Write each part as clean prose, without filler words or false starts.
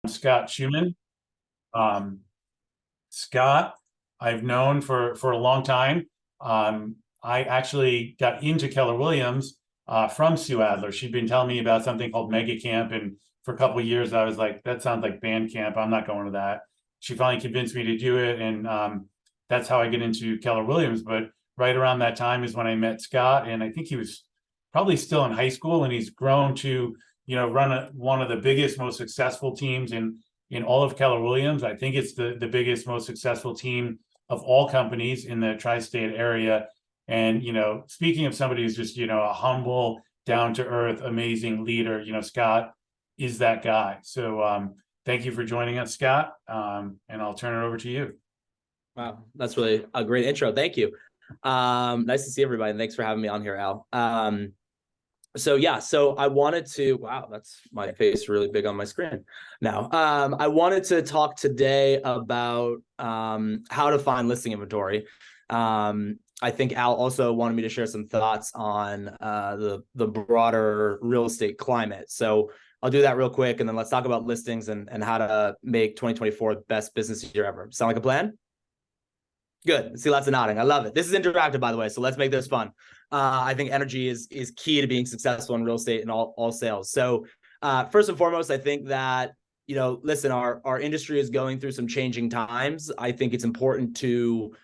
Scott Shuman. Um, Scott, I've known for a long time. I actually got into Keller Williams from Sue Adler. She'd been telling me about something called Mega Camp, and for a couple of years, I was like, "That sounds like band camp. I'm not going to that." She finally convinced me to do it, and that's how I get into Keller Williams. But right around that time is when I met Scott, and I think he was probably still in high school, and he's grown to run one of the biggest, most successful teams in all of Keller Williams. I think it's the biggest, most successful team of all companies in the tri-state area. And speaking of somebody who's just a humble, down to earth, amazing leader, Scott is that guy. So thank you for joining us, Scott. And I'll turn it over to you. Wow, that's really a great intro. Thank you. Nice to see everybody. And thanks for having me on here, Al. So I wanted to, wow, that's my face really big on my screen now. I wanted to talk today about how to find listing inventory. I think Al also wanted me to share some thoughts on the broader real estate climate. So I'll do that real quick, and then let's talk about listings and how to make 2024 the best business year ever. Sound like a plan? Good. I see lots of nodding. I love it. This is interactive, by the way, so let's make this fun. I think energy is key to being successful in real estate and all sales. So first and foremost, I think that, listen, our industry is going through some changing times. I think it's important to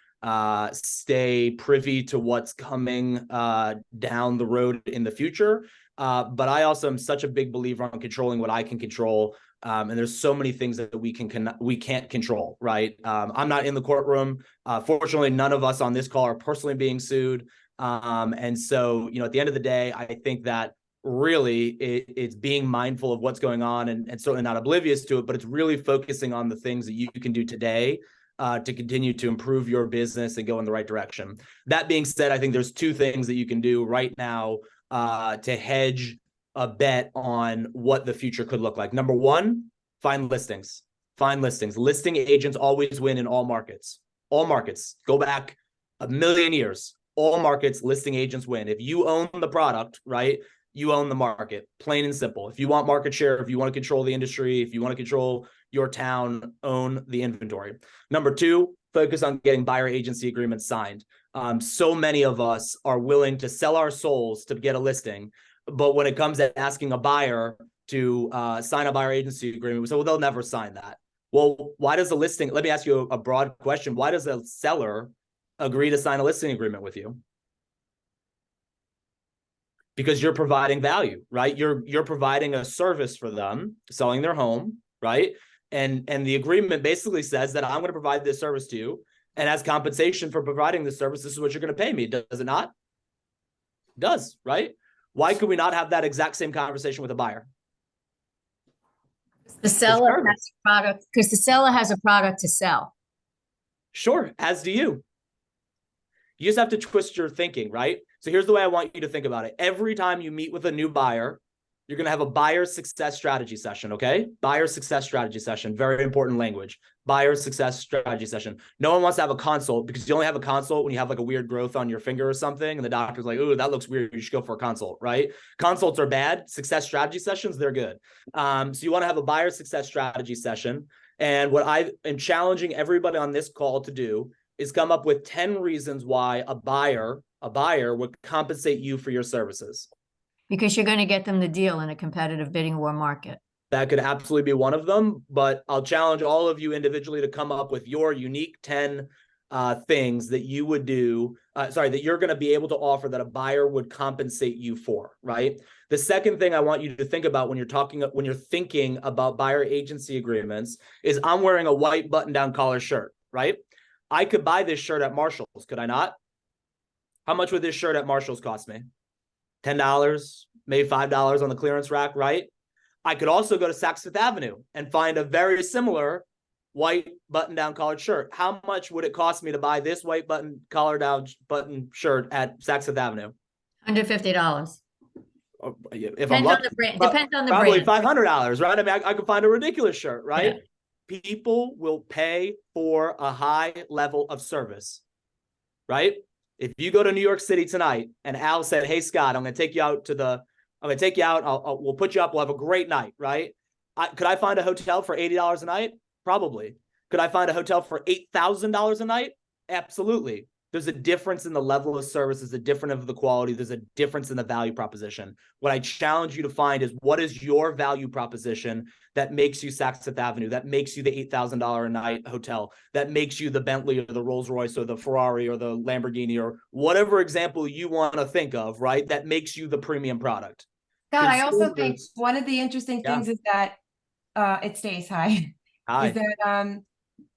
stay privy to what's coming down the road in the future. But I also am such a big believer on controlling what I can control. And there's so many things that we can't control, right? I'm not in the courtroom. Fortunately, none of us on this call are personally being sued. And so, at the end of the day, I think that really it's being mindful of what's going on and certainly not oblivious to it, but it's really focusing on the things that you can do today to continue to improve your business and go in the right direction. That being said, I think there's two things that you can do right now to hedge a bet on what the future could look like. Number one, find listings. Find listings. Listing agents always win in all markets. All markets. Go back a million years. All markets, listing agents win. If you own the product, right, you own the market, plain and simple. If you want market share, if you want to control the industry, if you want to control your town, own the inventory. Number two, focus on getting buyer agency agreements signed. So many of us are willing to sell our souls to get a listing, but when it comes to asking a buyer to sign a buyer agency agreement, we say, well, they'll never sign that. Well, why does the listing, let me ask you a broad question. Why does a seller agree to sign a listing agreement with you? Because you're providing value, right? You're providing a service for them, selling their home, right? And the agreement basically says that I'm going to provide this service to you, and as compensation for providing this service, this is what you're going to pay me. Does it not? It does, right? Why could we not have that exact same conversation with a buyer? The seller has a product, because the seller has a product to sell. Sure, as do you. You just have to twist your thinking, right? So here's the way I want you to think about it. Every time you meet with a new buyer, you're going to have a buyer success strategy session, okay? Buyer success strategy session, very important language. Buyer success strategy session. No one wants to have a consult, because you only have a consult when you have like a weird growth on your finger or something, and the doctor's like, oh, that looks weird, you should go for a consult, right? Consults are bad. Success strategy sessions, they're good. So you want to have a buyer success strategy session. And what I am challenging everybody on this call to do is come up with 10 reasons why a buyer would compensate you for your services. Because you're going to get them the deal in a competitive bidding war market. That could absolutely be one of them, but I'll challenge all of you individually to come up with your unique 10 things that you would do, that you're going to be able to offer that a buyer would compensate you for, right? The second thing I want you to think about when you're thinking about buyer agency agreements is, I'm wearing a white button-down collar shirt, right? I could buy this shirt at Marshall's, could I not? How much would this shirt at Marshall's cost me? $10, maybe $5 on the clearance rack, right? I could also go to Saks Fifth Avenue and find a very similar white button-down collared shirt. How much would it cost me to buy this white button shirt at Saks Fifth Avenue? $150. If Depends on the brand. Depends on the probably brand. $500, right? I mean, I could find a ridiculous shirt, right? Yeah. People will pay for a high level of service, right? If you go to New York City tonight and Al said, hey, Scott, I'm going to take you out. We'll put you up. We'll have a great night, right? Could I find a hotel for $80 a night? Probably. Could I find a hotel for $8,000 a night? Absolutely. There's a difference in the level of service. There's a difference of the quality. There's a difference in the value proposition. What I challenge you to find is, what is your value proposition that makes you Saks Fifth Avenue, that makes you the $8,000 a night hotel, that makes you the Bentley or the Rolls Royce or the Ferrari or the Lamborghini or whatever example you want to think of, right? That makes you the premium product. God, I also think Consumers- one of the interesting Yeah. things is that it stays high. Hi. Is that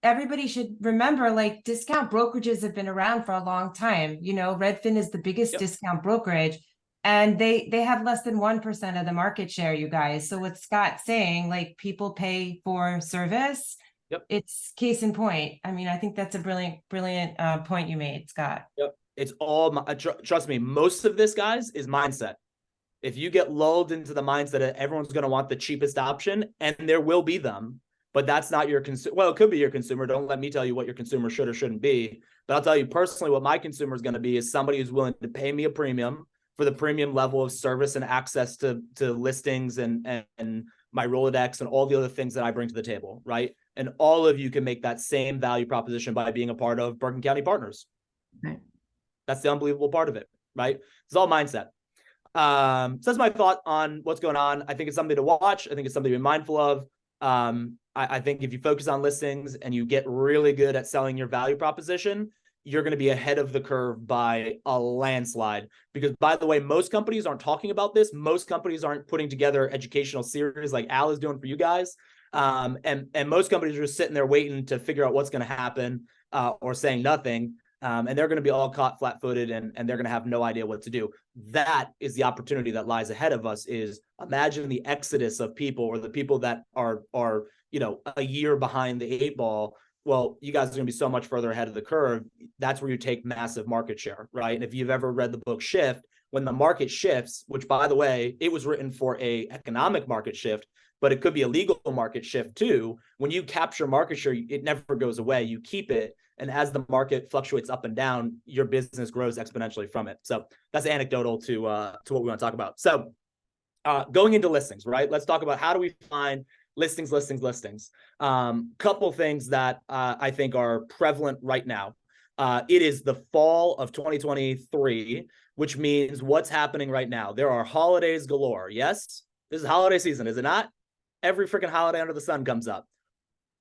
everybody should remember, like, discount brokerages have been around for a long time. You know, Redfin is the biggest Yep. discount brokerage, and they have less than 1% of the market share, you guys. So what Scott's saying, like, people pay for service. Yep. It's case in point. I mean, I think that's a brilliant point you made, Scott. Yep. It's all, trust me, most of this, guys, is mindset. If you get lulled into the mindset that everyone's going to want the cheapest option, and there will be them, but that's not your consumer. Well, it could be your consumer. Don't let me tell you what your consumer should or shouldn't be. But I'll tell you personally, what my consumer is going to be is somebody who's willing to pay me a premium for the premium level of service and access to listings and my Rolodex and all the other things that I bring to the table, right? And all of you can make that same value proposition by being a part of Bergen County Partners. Right. That's the unbelievable part of it, right? It's all mindset. So that's my thought on what's going on. I think it's something to watch. I think it's something to be mindful of. I think if you focus on listings and you get really good at selling your value proposition, you're going to be ahead of the curve by a landslide. Because, by the way, most companies aren't talking about this. Most companies aren't putting together educational series like Al is doing for you guys. And most companies are just sitting there waiting to figure out what's going to happen or saying nothing. And they're going to be all caught flat-footed and they're going to have no idea what to do. That is the opportunity that lies ahead of us. Is imagine the exodus of people, or the people that are a year behind the 8 ball. Well, you guys are going to be so much further ahead of the curve. That's where you take massive market share, right? And if you've ever read the book Shift, when the market shifts, which, by the way, it was written for a economic market shift, but it could be a legal market shift too. When you capture market share, it never goes away. You keep it. And as the market fluctuates up and down, your business grows exponentially from it. So that's anecdotal to what we want to talk about. So going into listings, right? Let's talk about how do we find listings. Couple things that I think are prevalent right now. It is the fall of 2023, which means what's happening right now. There are holidays galore. Yes, this is holiday season, is it not? Every freaking holiday under the sun comes up.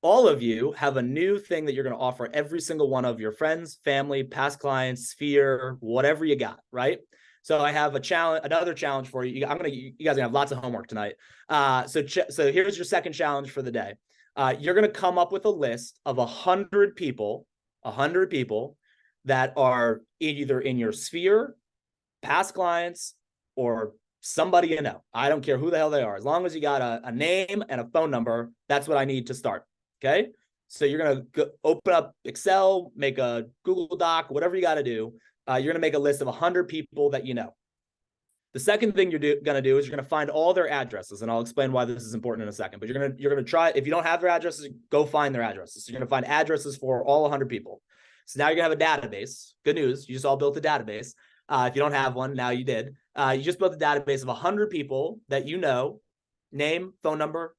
All of you have a new thing that you're going to offer every single one of your friends, family, past clients, sphere, whatever you got, right? So I have another challenge for you. You guys are going to have lots of homework tonight. So here's your second challenge for the day. You're going to come up with a list of 100 people that are either in your sphere, past clients, or somebody you know. I don't care who the hell they are. As long as you got a name and a phone number, that's what I need to start. Okay, so you're going to open up Excel, make a Google Doc, whatever you got to do. You're going to make a list of 100 people that you know. The second thing you're going to do is you're going to find all their addresses, and I'll explain why this is important in a second. But you're going to try, if you don't have their addresses, go find their addresses. So you're going to find addresses for all 100 people. So now you're going to have a database. Good news, you just all built a database. If you don't have one, now you did. You just built a database of 100 people that you know, name, phone number,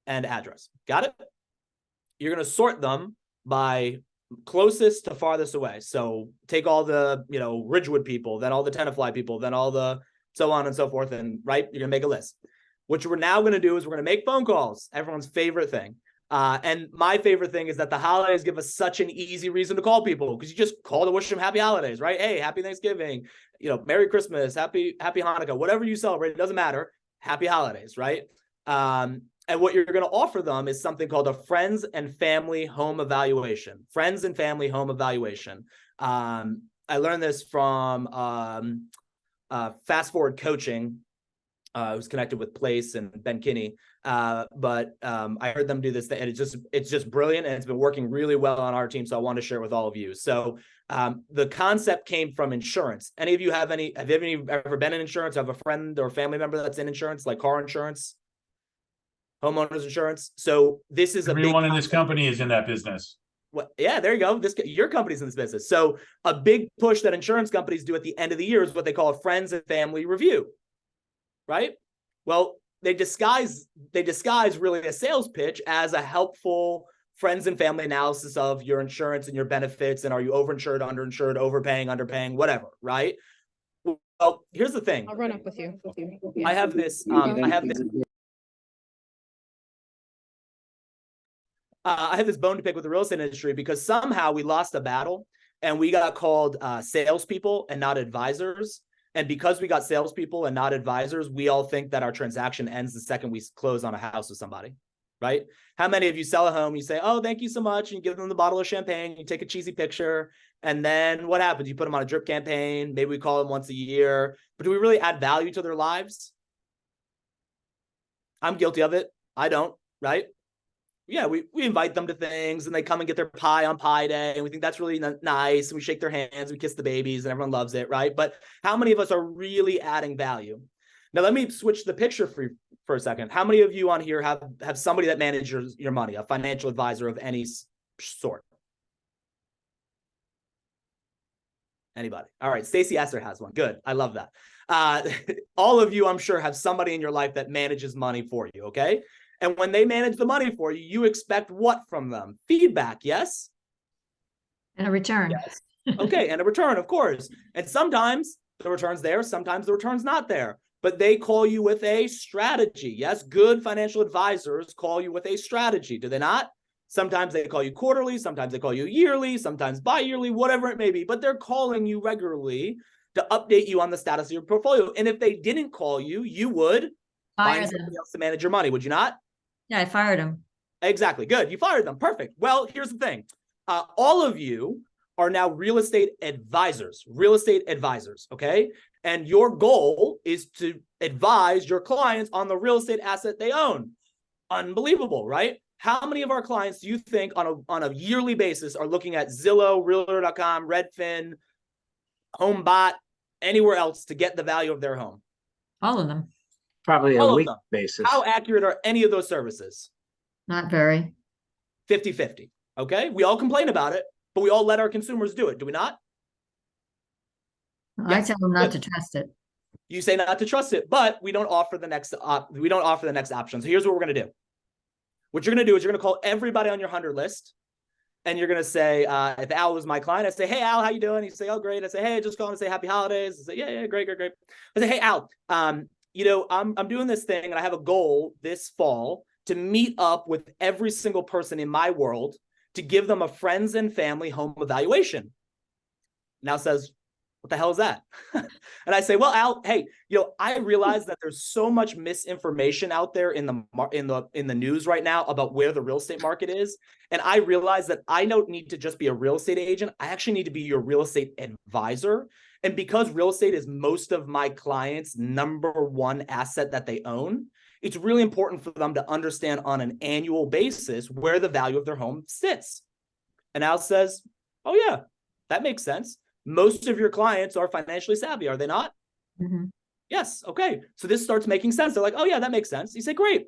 and address. Got it? You're going to sort them by closest to farthest away. So take all the, Ridgewood people, then all the Tenafly people, then all the so on and so forth. And right, you're going to make a list. What we're now going to do is we're going to make phone calls, everyone's favorite thing. And my favorite thing is that the holidays give us such an easy reason to call people, because you just call to wish them happy holidays, right? Hey, happy Thanksgiving, Merry Christmas, happy Hanukkah, whatever you celebrate, it doesn't matter. Happy holidays, right? And what you're going to offer them is something called a friends and family home evaluation. Friends and family home evaluation. I learned this from Fast Forward Coaching. I was connected with Place and Ben Kinney. But I heard them do this, and it's just brilliant, and it's been working really well on our team. So I want to share it with all of you. So the concept came from insurance. Have you ever been in insurance? Have a friend or family member that's in insurance, like car insurance? Homeowners insurance. So this is everyone in this company is in that business. Well, yeah, there you go. Your company's in this business. So a big push that insurance companies do at the end of the year is what they call a friends and family review, right? Well, they disguise really a sales pitch as a helpful friends and family analysis of your insurance and your benefits, and are you overinsured, underinsured, overpaying, underpaying, whatever, right? Well, here's the thing. I'll run up with you. I have this bone to pick with the real estate industry, because somehow we lost a battle and we got called salespeople and not advisors. And because we got salespeople and not advisors, we all think that our transaction ends the second we close on a house with somebody, right? How many of you sell a home, you say, oh, thank you so much, and you give them the bottle of champagne, you take a cheesy picture, and then what happens? You put them on a drip campaign, maybe we call them once a year, but do we really add value to their lives? I'm guilty of it. I don't, right? Yeah, we invite them to things and they come and get their pie on Pie Day, and we think that's really nice, and we shake their hands, we kiss the babies, and everyone loves it, right? But how many of us are really adding value? Now, let me switch the picture for a second. How many of you on here have somebody that manages your money, a financial advisor of any sort? Anybody? All right, Stacey Esser has one. Good, I love that. All of you, I'm sure, have somebody in your life that manages money for you, okay? And when they manage the money for you, you expect what from them? Feedback, yes? And a return. Yes. Okay, and a return, of course. And sometimes the return's there, sometimes the return's not there. But they call you with a strategy. Yes, good financial advisors call you with a strategy, do they not? Sometimes they call you quarterly, sometimes they call you yearly, sometimes bi-yearly, whatever it may be. But they're calling you regularly to update you on the status of your portfolio. And if they didn't call you, you would Fire find them. somebody else to manage your money, would you not? Yeah, I fired him. Exactly. Good. You fired them. Perfect. Well, here's the thing. All of you are now real estate advisors, okay? And your goal is to advise your clients on the real estate asset they own. Unbelievable, right? How many of our clients do you think on a yearly basis are looking at Zillow, Realtor.com, Redfin, HomeBot, anywhere else to get the value of their home? All of them. Probably All a of week them. basis. How accurate are any of those services? Not very. 50-50, okay? We all complain about it, but we all let our consumers do it, do we not? I Yes, tell them not good. to trust it. You say not to trust it, but we don't offer the next option. So here's what we're going to do. What you're going to do is you're going to call everybody on your 100 list, and you're going to say, if Al was my client, I'd say, hey, Al, how you doing? He'd say, oh, great. I'd say, hey, just calling to say happy holidays. I'd say, yeah, great. I say, hey, Al, I'm doing this thing, and I have a goal this fall to meet up with every single person in my world to give them a friends and family home evaluation. Now says, what the hell is that? And I say, well, Al, hey, I realize that there's so much misinformation out there in the news right now about where the real estate market is. And I realize that I don't need to just be a real estate agent. I actually need to be your real estate advisor. And because real estate is most of my clients' number one asset that they own, it's really important for them to understand on an annual basis where the value of their home sits. And Al says, oh yeah, that makes sense. Most of your clients are financially savvy, are they not? Mhm. Yes. Okay. So this starts making sense. They're like, oh yeah, that makes sense. You say, great.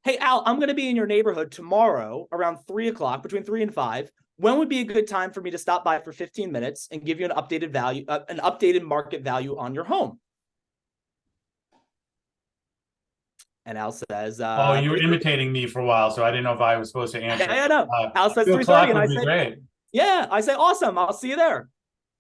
Hey, Al, I'm going to be in your neighborhood tomorrow around 3 o'clock, between 3 and 5. When would be a good time for me to stop by for 15 minutes and give you an updated value, an updated market value on your home? And Al says, Oh, you were imitating me for a while, so I didn't know if I was supposed to answer. I know. Al says 2 3:30, o'clock and I would be say, great. yeah, I say, awesome. I'll see you there.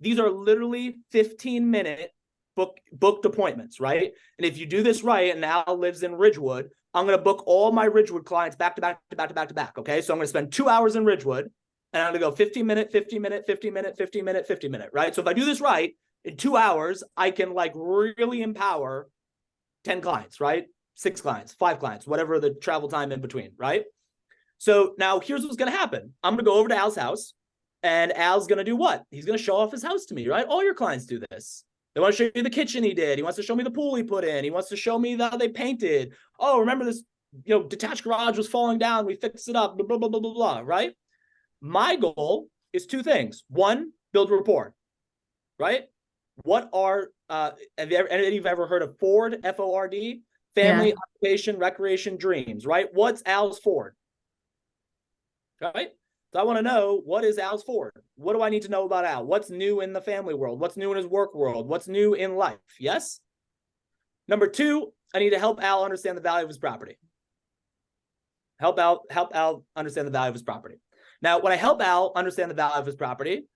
These are literally 15-minute booked appointments, right? And if you do this right, and Al lives in Ridgewood, I'm going to book all my Ridgewood clients back to back. Okay. So I'm going to spend 2 hours in Ridgewood, and I'm going to go 15-minute, 15-minute, 15-minute, 15-minute, 15-minute, right? So if I do this right, in 2 hours, I can really empower 10 clients, right? 6 clients, 5 clients, whatever the travel time in between, right? So now here's what's going to happen. I'm going to go over to Al's house, and Al's going to do what? He's going to show off his house to me, right? All your clients do this. They want to show you the kitchen he did. He wants to show me the pool he put in. He wants to show me how they painted. Oh, remember this, detached garage was falling down. We fixed it up, blah, blah, blah, blah, blah, blah, right? My goal is 2 things. 1, build rapport, right? What are, have any of you ever heard of Ford, F-O-R-D? Family, occupation, recreation, dreams, right? What's Al's Ford? Right? So I want to know, what is Al's Ford? What do I need to know about Al? What's new in the family world? What's new in his work world? What's new in life? Yes? Number 2, I need to help Al understand the value of his property. Help Al understand the value of his property. Now, when I help Al understand the value of his property,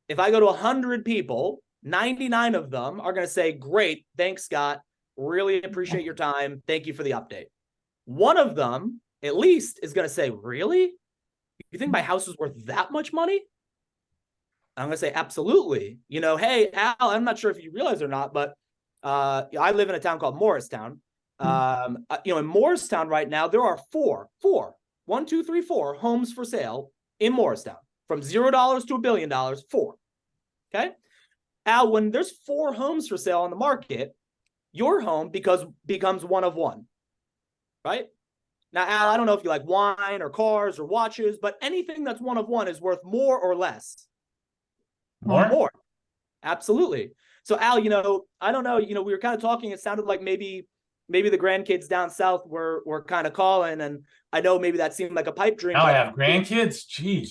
if I go to 100 people, 99 of them are going to say, great, thanks, Scott. Really appreciate your time. Thank you for the update. One of them, at least, is going to say, really? You think my house is worth that much money? I'm going to say, absolutely. You know, hey, Al, I'm not sure if you realize or not, but I live in a town called Morristown. You know, in Morristown right now, there are four homes for sale in Morristown, from $0 to $1 billion, 4. Okay. Al, when there's 4 homes for sale on the market, your home becomes one of one, right? Now, Al, I don't know if you like wine or cars or watches, but anything that's one of one is worth more or less. More. Absolutely. So Al, you know, I don't know, you know, we were kind of talking, it sounded like maybe the grandkids down south were kind of calling, and I know maybe that seemed like a pipe dream. Now I have grandkids. Jeez.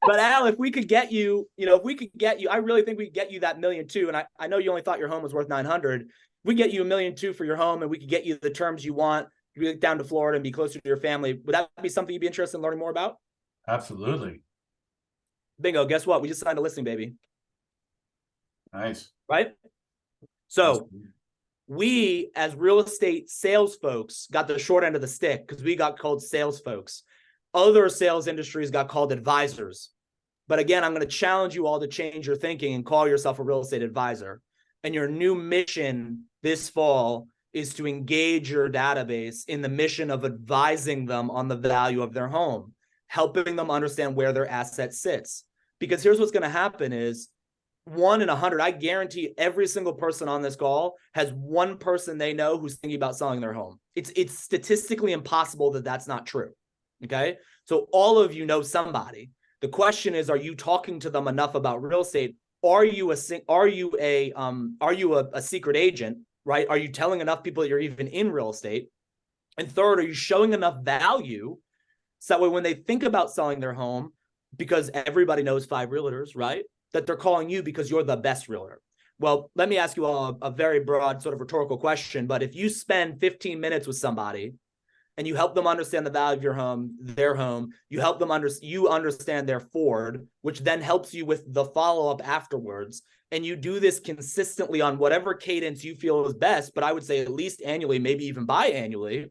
But Al, if we could get you, you know, I really think we could get you that $1.2 million. And I know you only thought your home was worth 900. We get you $1.2 million for your home, and we could get you the terms you want. You get down to Florida and be closer to your family. Would that be something you'd be interested in learning more about? Absolutely. Bingo. Guess what? We just signed a listing, baby. Nice. Right? So we, as real estate sales folks, got the short end of the stick because we got called sales folks. Other sales industries got called advisors. But again, I'm going to challenge you all to change your thinking and call yourself a real estate advisor. And your new mission this fall is to engage your database in the mission of advising them on the value of their home, helping them understand where their asset sits. Because here's what's going to happen is 1 in 100, I guarantee every single person on this call has one person they know who's thinking about selling their home. It's statistically impossible that that's not true. Okay. So all of you know somebody. The question is, are you talking to them enough about real estate? Are you a secret agent, right? Are you telling enough people that you're even in real estate? And third, are you showing enough value so that way when they think about selling their home, because everybody knows 5 realtors, right? That they're calling you because you're the best realtor. Well, let me ask you all a very broad sort of rhetorical question, but if you spend 15 minutes with somebody and you help them understand the value of your home, their home, you help them understand their Ford, which then helps you with the follow-up afterwards. And you do this consistently on whatever cadence you feel is best, but I would say at least annually, maybe even biannually.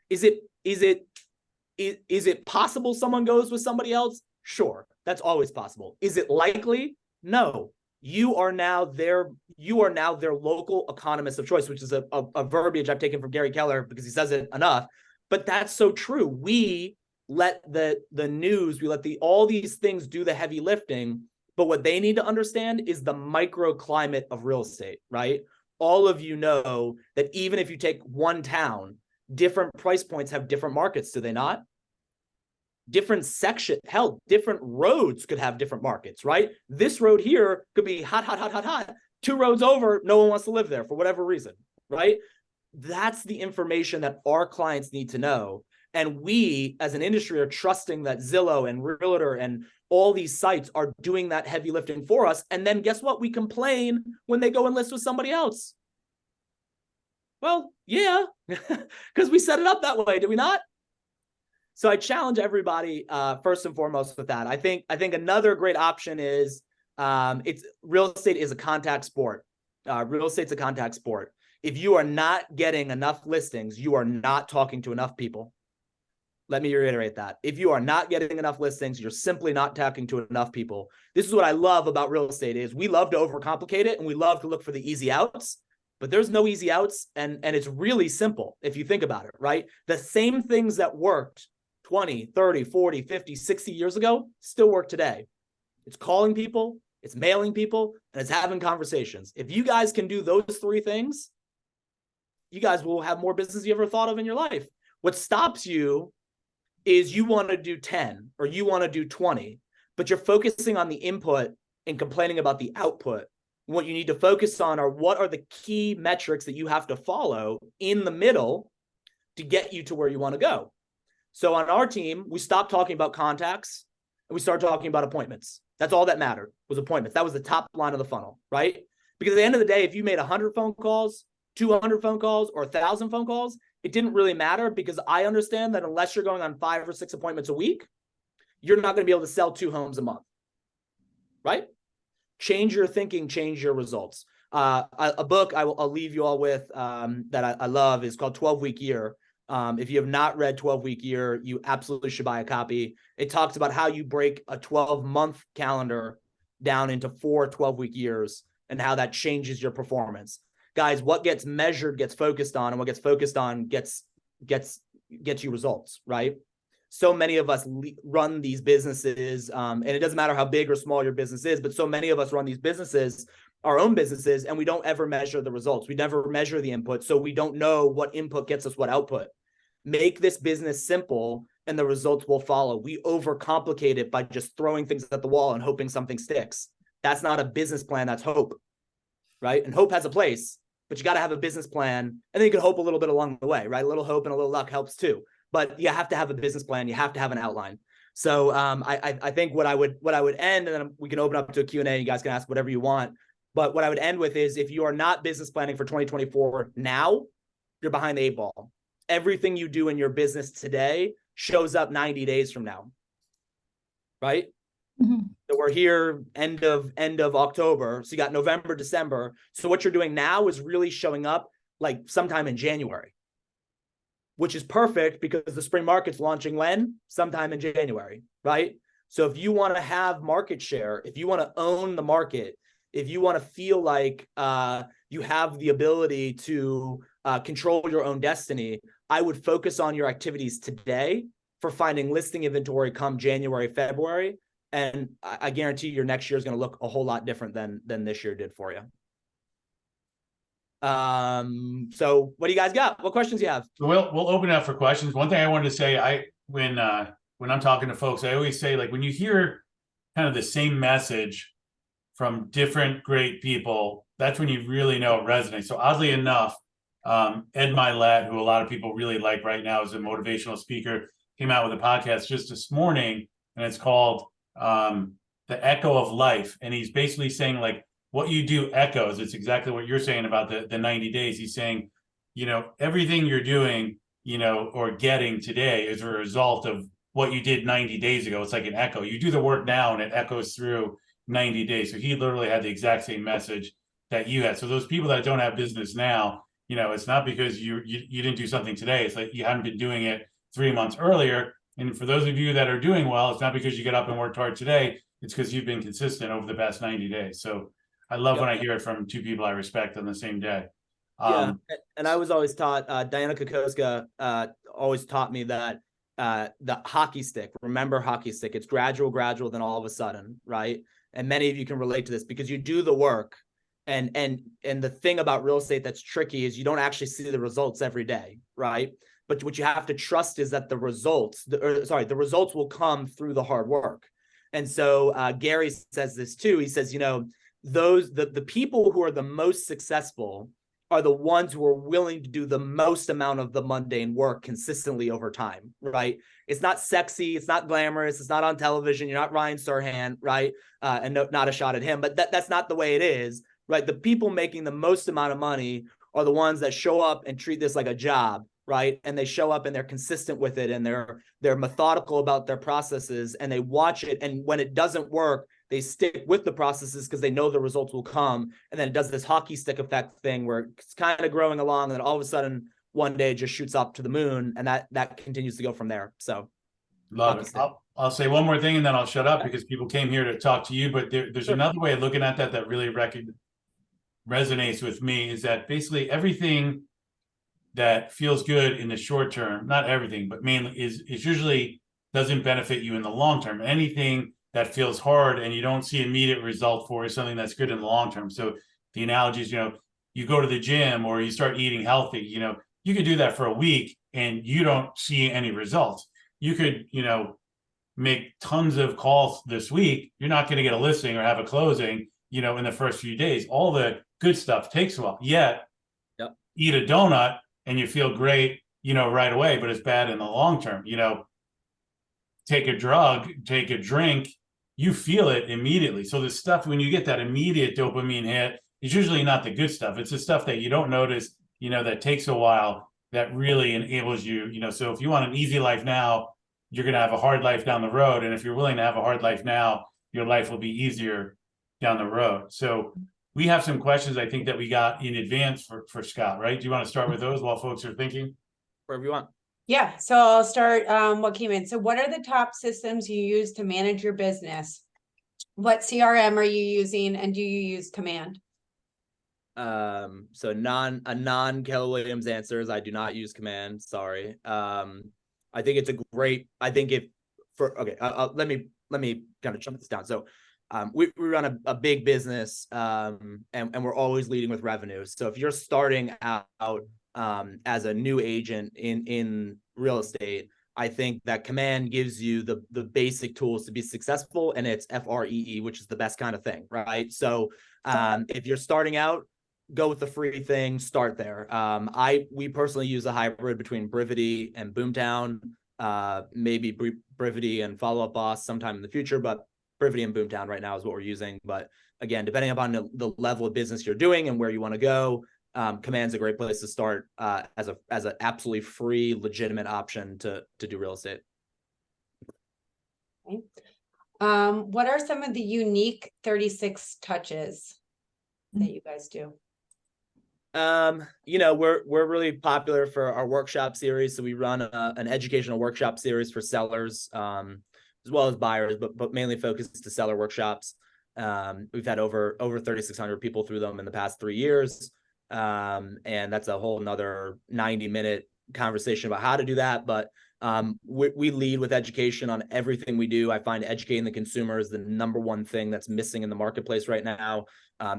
Is it possible someone goes with somebody else? Sure, that's always possible. Is it likely? No. You are now their local economist of choice, which is a verbiage I've taken from Gary Keller because he says it enough. But that's so true. We let the news, we let all these things do the heavy lifting. But what they need to understand is the microclimate of real estate, right? All of you know that even if you take one town, different price points have different markets, do they not? Different different roads could have different markets, right? This road here could be hot. 2 roads over, no one wants to live there for whatever reason, right? That's the information that our clients need to know. And we, as an industry, are trusting that Zillow and Realtor and all these sites are doing that heavy lifting for us. And then guess what? We complain when they go and list with somebody else. Well, yeah, because we set it up that way, did we not? So I challenge everybody, first and foremost, with that. I think another great option is real estate is a contact sport. Real estate's a contact sport. If you are not getting enough listings, you are not talking to enough people. Let me reiterate that. If you are not getting enough listings, you're simply not talking to enough people. This is what I love about real estate is we love to overcomplicate it and we love to look for the easy outs, but there's no easy outs. And it's really simple if you think about it, right? The same things that worked 20, 30, 40, 50, 60 years ago still work today. It's calling people, it's mailing people, and it's having conversations. If you guys can do those 3 things, you guys will have more business you ever thought of in your life. What stops you is you want to do 10 or you want to do 20, but you're focusing on the input and complaining about the output. What you need to focus on are what are the key metrics that you have to follow in the middle to get you to where you want to go. So on our team, we stopped talking about contacts and we started talking about appointments. That's all that mattered was appointments. That was the top line of the funnel, right? Because at the end of the day, if you made 100 phone calls 200 phone calls or 1,000 phone calls, it didn't really matter because I understand that unless you're going on 5 or 6 appointments a week, you're not going to be able to sell 2 homes a month, right? Change your thinking, change your results. A book I'll leave you all with that I love is called 12-Week Year. If you have not read 12-Week Year, you absolutely should buy a copy. It talks about how you break a 12-month calendar down into 4 12-week years and how that changes your performance. Guys, what gets measured gets focused on, and what gets focused on gets you results, right? So many of us run these businesses, and it doesn't matter how big or small your business is, but so many of us run these businesses, our own businesses, and we don't ever measure the results. We never measure the input, so we don't know what input gets us what output. Make this business simple, and the results will follow. We overcomplicate it by just throwing things at the wall and hoping something sticks. That's not a business plan, that's hope, right? And hope has a place, but you got to have a business plan, and then you can hope a little bit along the way, right? A little hope and a little luck helps too. But you have to have a business plan. You have to have an outline. So I think what I would end, and then we can open up to a Q&A. You guys can ask whatever you want. But what I would end with is, if you are not business planning for 2024 now, you're behind the 8 ball. Everything you do in your business today shows up 90 days from now, right? Mm-hmm. So we're here end of October. So you got November, December. So what you're doing now is really showing up like sometime in January, which is perfect because the spring market's launching when? Sometime in January, right? So if you want to have market share, if you want to own the market, if you want to feel like you have the ability to control your own destiny, I would focus on your activities today for finding listing inventory come January, February. And I guarantee your next year is going to look a whole lot different than this year did for you. So what do you guys got? What questions do you have? So we'll open it up for questions. One thing I wanted to say, when I'm talking to folks, I always say, like, when you hear kind of the same message from different great people, that's when you really know it resonates. So oddly enough, Ed Milet, who a lot of people really like right now, is a motivational speaker, came out with a podcast just this morning, and it's called The Echo of Life. And he's basically saying, like, what you do echoes. It's exactly what you're saying about the 90 days. He's saying, everything you're doing, or getting today is a result of what you did 90 days ago. It's like an echo. You do the work now and it echoes through 90 days. So he literally had the exact same message that you had. So those people that don't have business now, it's not because you didn't do something today. It's like you haven't been doing it 3 months earlier. And for those of you that are doing well, it's not because you get up and worked hard today. It's because you've been consistent over the past 90 days. So I love when I hear it from 2 people I respect on the same day. Yeah, and I was always taught, Diana Kokoska always taught me that the hockey stick, remember hockey stick, it's gradual, then all of a sudden, right? And many of you can relate to this because you do the work. And the thing about real estate that's tricky is you don't actually see the results every day, right? But what you have to trust is that the results will come through the hard work. And so Gary says this too. He says, the people who are the most successful are the ones who are willing to do the most amount of the mundane work consistently over time, right? It's not sexy, it's not glamorous, it's not on television, you're not Ryan Serhant, right? And not a shot at him, but that's not the way it is, right? The people making the most amount of money are the ones that show up and treat this like a job, right? And they show up and they're consistent with it, and they're methodical about their processes, and they watch it, and when it doesn't work, they stick with the processes because they know the results will come. And then it does this hockey stick effect thing where it's kind of growing along, and then all of a sudden one day it just shoots up to the moon, and that continues to go from there. So love it. I'll say one more thing and then I'll shut up because people came here to talk to you, but there's another way of looking at that really resonates with me, is that basically everything that feels good in the short term, not everything, but mainly is usually doesn't benefit you in the long term. Anything that feels hard and you don't see immediate result for is something that's good in the long term. So the analogy is, you go to the gym or you start eating healthy, you could do that for a week and you don't see any results. You could, make tons of calls this week. You're not going to get a listing or have a closing, in the first few days. All the good stuff takes a while. Yet, eat a donut and you feel great, right away, but it's bad in the long term. Take a drug, take a drink, you feel it immediately. So the stuff, when you get that immediate dopamine hit, it's usually not the good stuff. It's the stuff that you don't notice that takes a while, that really enables you, so if you want an easy life now, you're going to have a hard life down the road. And if you're willing to have a hard life now, your life will be easier down the road. So we have some questions I think that we got in advance for Scott, right? Do you want to start with those while folks are thinking? Wherever you want. Yeah, so I'll start what came in. So what are the top systems you use to manage your business? What CRM are you using, and do you use Command? So non Keller Williams answers. I do not use Command. Sorry. I think it's a great. I think if for okay. Let me kind of jump this down. So, we run a big business, and we're always leading with revenue. So if you're starting out as a new agent in real estate, I think that Command gives you the basic tools to be successful, and it's FREE, which is the best kind of thing, right? So if you're starting out, go with the free thing, start there. We personally use a hybrid between Brivity and Boomtown, maybe Brivity and Follow Up Boss sometime in the future, but Brivity and Boomtown right now is what we're using. But again, depending upon the level of business you're doing and where you want to go, Command's a great place to start as an absolutely free, legitimate option to do real estate. Okay. What are some of the unique 36 touches that you guys do? We're really popular for our workshop series. So we run an educational workshop series for sellers, as well as buyers, but mainly focused to seller workshops. We've had over 3,600 people through them in the past 3 years. And that's a whole nother 90-minute conversation about how to do that. But we lead with education on everything we do. I find educating the consumer is the number one thing that's missing in the marketplace right now.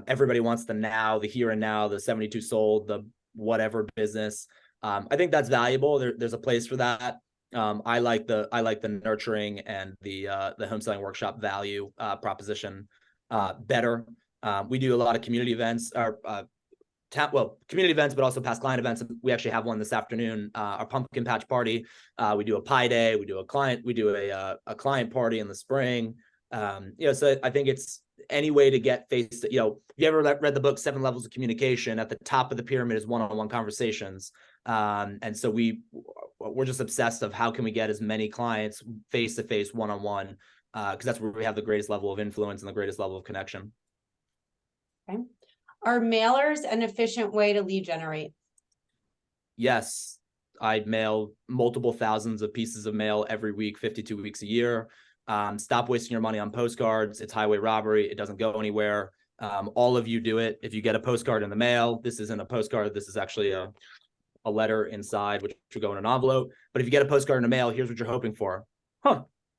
Everybody wants the now, the here and now, the 72 sold, the whatever business. I think that's valuable. There's a place for that. I like the nurturing and the home selling workshop value proposition better. We do a lot of community events, community events, but also past client events. We actually have one this afternoon, our pumpkin patch party. We do a pie day. We do a client party in the spring. So I think it's any way to get face to, if you ever read the book 7 Levels of Communication, at the top of the pyramid is one-on-one conversations. And so we're just obsessed of how can we get as many clients face-to-face, one-on-one, because that's where we have the greatest level of influence and the greatest level of connection. Okay. Are mailers an efficient way to lead generate? Yes, I mail multiple thousands of pieces of mail every week, 52 weeks a year. Stop wasting your money on postcards. It's highway robbery. It doesn't go anywhere. All of you do it. If you get a postcard in the mail, this isn't a postcard. This is actually a letter inside, which will go in an envelope. But if you get a postcard in the mail, here's what you're hoping for.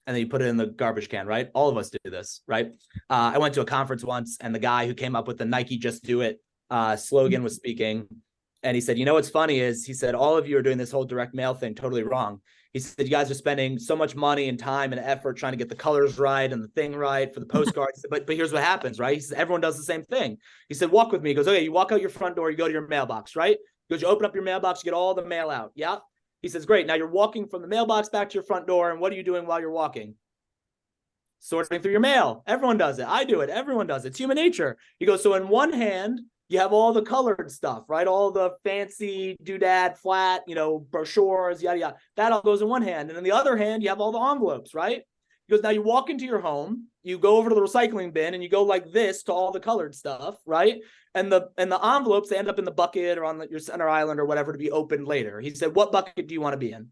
And then you put it in the garbage can, right? All of us do this, right? I went to a conference once, and the guy who came up with the Nike Just Do It slogan was speaking. And he said, what's funny is, he said, all of you are doing this whole direct mail thing totally wrong. He said, you guys are spending so much money and time and effort trying to get the colors right and the thing right for the postcards. but here's what happens, right? He said, everyone does the same thing. He said, walk with me. He goes, okay, you walk out your front door, you go to your mailbox, right? He goes, you open up your mailbox, you get all the mail out. Yeah. He says, great. Now you're walking from the mailbox back to your front door. And what are you doing while you're walking? Sorting through your mail. Everyone does it. I do it. Everyone does it. It's human nature. He goes, so in one hand, you have all the colored stuff, right? All the fancy doodad, flat, brochures, yada, yada. That all goes in one hand. And in the other hand, you have all the envelopes, right? He goes, now you walk into your home, you go over to the recycling bin, and you go like this to all the colored stuff, right? And the envelopes, they end up in the bucket or on your center island or whatever to be opened later. He said, what bucket do you want to be in?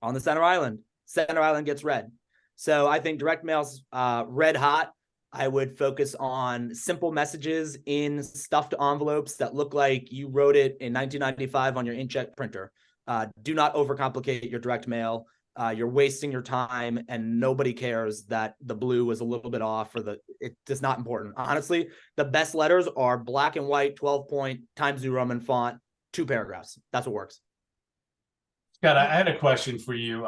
On the center island. Center island gets red. So I think direct mail's red hot. I would focus on simple messages in stuffed envelopes that look like you wrote it in 1995 on your inkjet printer. Do not overcomplicate your direct mail. You're wasting your time, and nobody cares that the blue was a little bit off, or it's not important. Honestly, the best letters are black and white, 12-point, Times New Roman font, 2 paragraphs. That's what works. Scott, I had a question for you.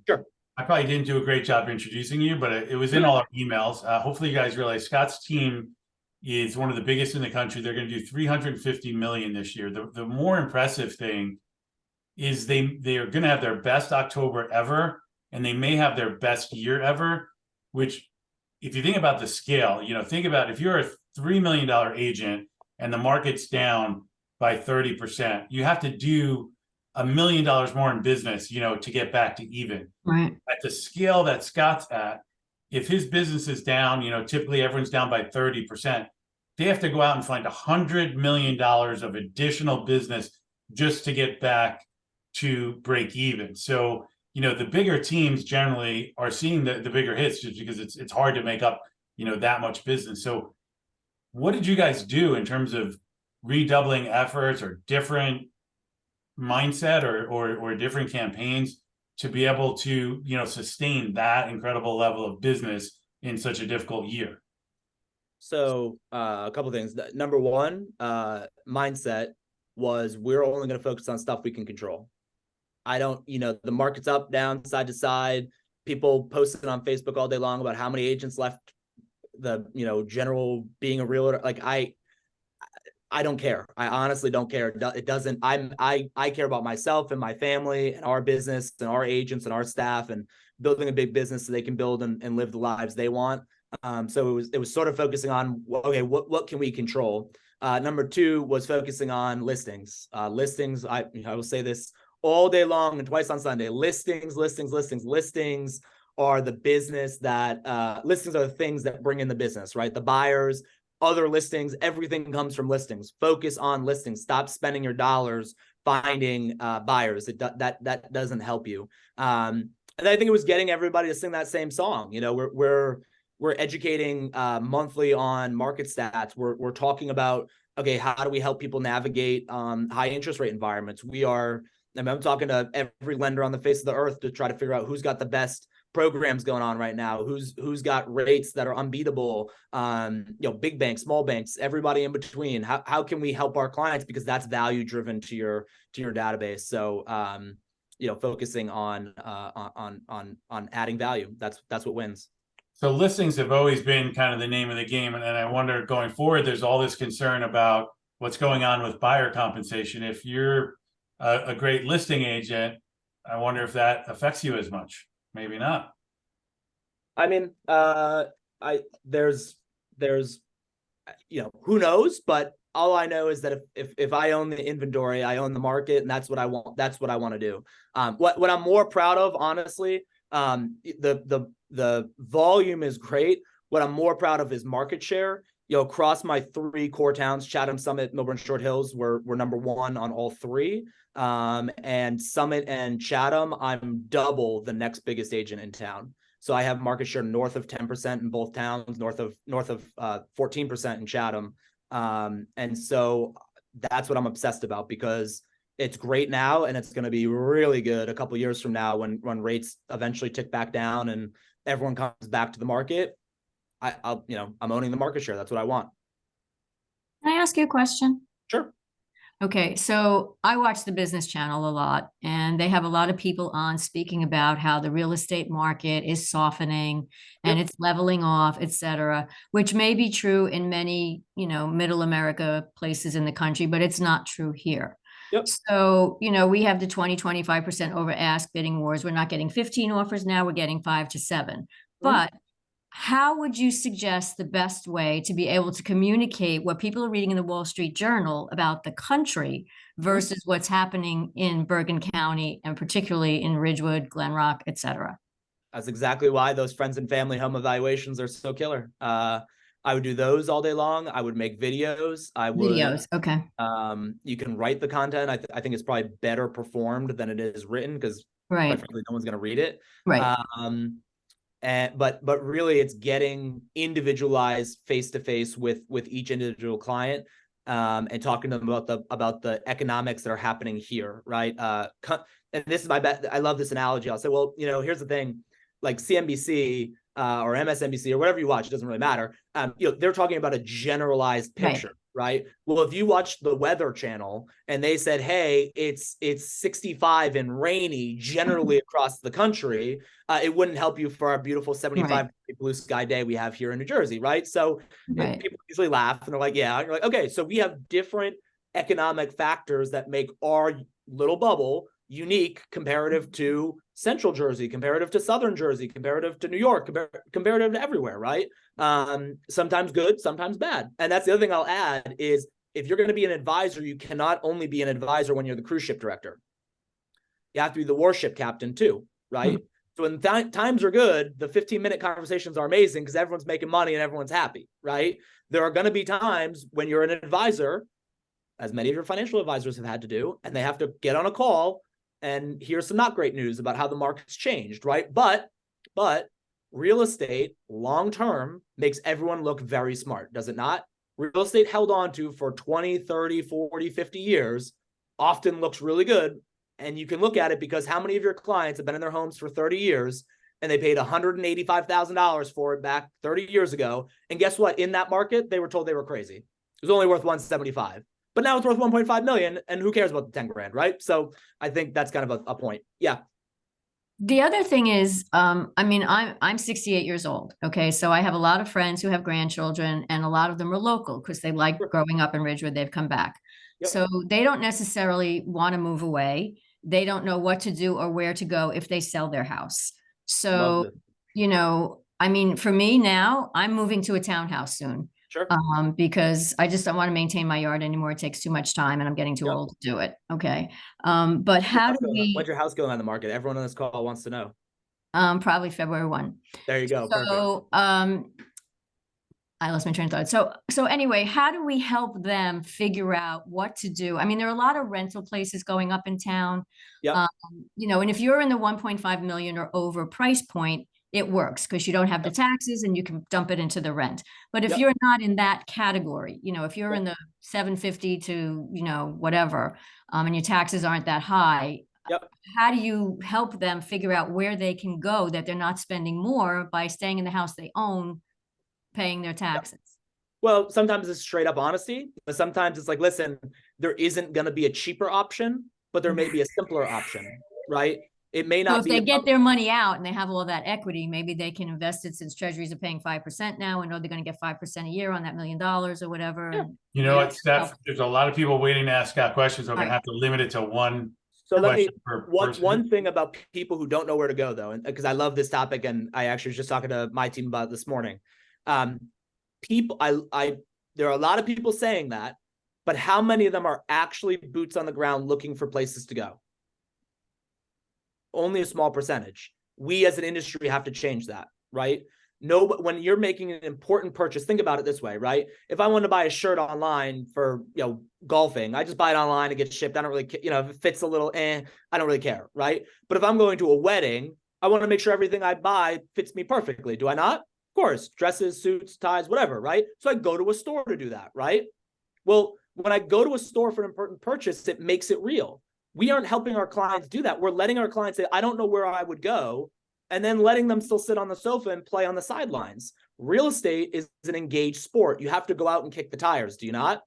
Sure. I probably didn't do a great job introducing you, but it was in all our emails. Hopefully you guys realize Scott's team is one of the biggest in the country. They're going to do 350 million this year. The more impressive thing is they are going to have their best October ever, and they may have their best year ever, which, if you think about the scale, think about if you're a $3 million agent and the market's down by 30%. You have to do $1 million more in business, to get back to even. Right. At the scale that Scott's at, if his business is down, typically everyone's down by 30%. They have to go out and find $100 million of additional business just to get back to break even. So, the bigger teams generally are seeing the bigger hits just because it's hard to make up, that much business. So what did you guys do in terms of redoubling efforts or different mindset or different campaigns to be able to, sustain that incredible level of business in such a difficult year? So a couple of things. Number one, mindset was we're only going to focus on stuff we can control. I don't, the market's up, down, side to side. People posting on Facebook all day long about how many agents left the, general being a realtor. Like I don't care. I honestly don't care. It doesn't, I care about myself and my family and our business and our agents and our staff and building a big business so they can build and live the lives they want. So it was sort of focusing on, okay, what can we control? Number two was focusing on listings. Listings, I will say this all day long and twice on Sunday. Listings are the business that, listings are the things that bring in the business, right? The buyers, other listings, everything comes from listings. Focus on listings. Stop spending your dollars finding buyers. That doesn't help you. And I think it was getting everybody to sing that same song. We're educating monthly on market stats. We're talking about, okay, how do we help people navigate high interest rate environments? I'm talking to every lender on the face of the earth to try to figure out who's got the best programs going on right now, who's got rates that are unbeatable, big banks, small banks, everybody in between. How can we help our clients? Because that's value driven to your database. So focusing on adding value. That's what wins. So listings have always been kind of the name of the game. And I wonder going forward, there's all this concern about what's going on with buyer compensation. If you're a great listing agent, I wonder if that affects you as much. Maybe not. I mean, there's, who knows, but all I know is that if I own the inventory, I own the market, and that's what I want. That's what I want to do. What I'm more proud of, honestly, the volume is great. What I'm more proud of is market share. Across my 3 core towns, Chatham, Summit, Milburn, Short Hills, we're number 1 on all 3. And Summit and Chatham, I'm double the next biggest agent in town. So I have market share north of 10% in both towns, north of 14% in Chatham. And so that's what I'm obsessed about, because it's great now and it's going to be really good a couple of years from now when rates eventually tick back down and everyone comes back to the market. I'm owning the market share. That's what I want. Can I ask you a question? Sure. Okay, so I watch the Business Channel a lot, and they have a lot of people on speaking about how the real estate market is softening and it's leveling off, et cetera, which may be true in many, middle America places in the country, but it's not true here. Yep. So, we have the 25% over ask bidding wars. We're not getting 15 offers now, we're getting 5 to 7. But how would you suggest the best way to be able to communicate what people are reading in the Wall Street Journal about the country versus what's happening in Bergen County and particularly in Ridgewood, Glen Rock, et cetera? That's exactly why those friends and family home evaluations are so killer. I would do those all day long. I would make videos. Videos, okay. You can write the content. I think it's probably better performed than it is written because quite frankly, no one's going to read it. Right. But really it's getting individualized face-to-face with each individual client, and talking to them about the economics that are happening here. Right. And this is I love this analogy. I'll say, well, here's the thing, like CNBC, or MSNBC or whatever you watch, it doesn't really matter. They're talking about a generalized picture. Right. Well, if you watch the Weather Channel and they said, hey, it's 65 and rainy generally across the country, it wouldn't help you for our beautiful 75 blue sky day we have here in New Jersey. Right. So people usually laugh and they're like, yeah. You're like, okay, so we have different economic factors that make our little bubble unique comparative to Central Jersey, comparative to Southern Jersey, comparative to New York, comparative to everywhere, right? Sometimes good, sometimes bad. And that's the other thing I'll add is if you're going to be an advisor, you cannot only be an advisor when you're the cruise ship director. You have to be the warship captain too, right? So when times are good, the 15-minute conversations are amazing because everyone's making money and everyone's happy, right? There are going to be times when you're an advisor, as many of your financial advisors have had to do, and they have to get on a call and hear some not great news about how the market's changed, right? But real estate long-term makes everyone look very smart, does it not? Real estate held on to for 20, 30, 40, 50 years often looks really good. And you can look at it because how many of your clients have been in their homes for 30 years and they paid $185,000 for it back 30 years ago. And guess what? In that market, they were told they were crazy. It was only worth 175, but now it's worth 1.5 million. And who cares about the 10 grand, right? So I think that's kind of a point. Yeah. The other thing is, I mean, I'm 68 years old. Okay. So I have a lot of friends who have grandchildren, and a lot of them are local because they like growing up in Ridgewood. They've come back. Yep. So they don't necessarily want to move away. They don't know what to do or where to go if they sell their house. So, you know, I mean, for me now, I'm moving to a townhouse soon. Sure. Because I just don't want to maintain my yard anymore. It takes too much time and I'm getting too Yep. old to do it. Okay. But how do we, when's your house going on the market? Everyone on this call wants to know. probably February 1. There you go. Perfect. So, I lost my train of thought. So anyway, how do we help them figure out what to do? I mean, there are a lot of rental places going up in town. Yep. You know, and if you're in the 1.5 million or over price point, it works because you don't have the taxes and you can dump it into the rent. But if you're not in that category, you know, if you're in the 750 to, you know, whatever, and your taxes aren't that high, how do you help them figure out where they can go that they're not spending more by staying in the house they own, paying their taxes? Well, sometimes it's straight up honesty, but sometimes it's like, listen, there isn't going to be a cheaper option, but there may be a simpler option, right? It may not be. So if they get their money out and they have all that equity, maybe they can invest it, since treasuries are paying 5% now and know they're going to get 5% a year on that $1 million or whatever. Yeah. And You know what, Steph? There's a lot of people waiting to ask Scott questions. We're going to have to limit it to one. So let me, per one thing about people who don't know where to go though, and because I love this topic and I actually was just talking to my team about it this morning. There are a lot of people saying that, but how many of them are actually boots on the ground looking for places to go? Only a small percentage. We as an industry have to change that, right? No, but when you're making an important purchase, think about it this way, right? If I want to buy a shirt online for, you know, golfing, I just buy it online and get shipped. I don't really, you know, if it fits a little, I don't really care, right? But if I'm going to a wedding, I want to make sure everything I buy fits me perfectly. Do I not? Of course, dresses, suits, ties, whatever, right? So I go to a store to do that, right? Well, when I go to a store for an important purchase, it makes it real. We aren't helping our clients do that. We're letting our clients say, I don't know where I would go, and then letting them still sit on the sofa and play on the sidelines. Real estate is an engaged sport. You have to go out and kick the tires, do you not?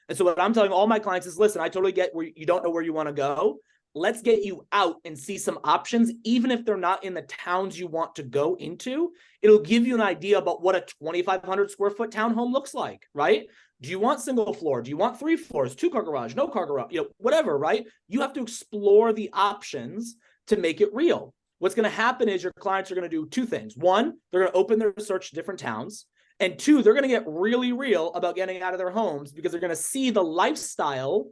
And so what I'm telling all my clients is, listen, I totally get where you don't know where you want to go. Let's get you out and see some options, even if they're not in the towns you want to go into. It'll give you an idea about what a 2,500 square foot townhome looks like, right? Do you want single floor? Do you want 3 floors, 2-car garage, no car garage, you know, whatever, right? You have to explore the options to make it real. What's going to happen is your clients are going to do 2 things. 1, they're going to open their search to different towns. And 2, they're going to get really real about getting out of their homes because they're going to see the lifestyle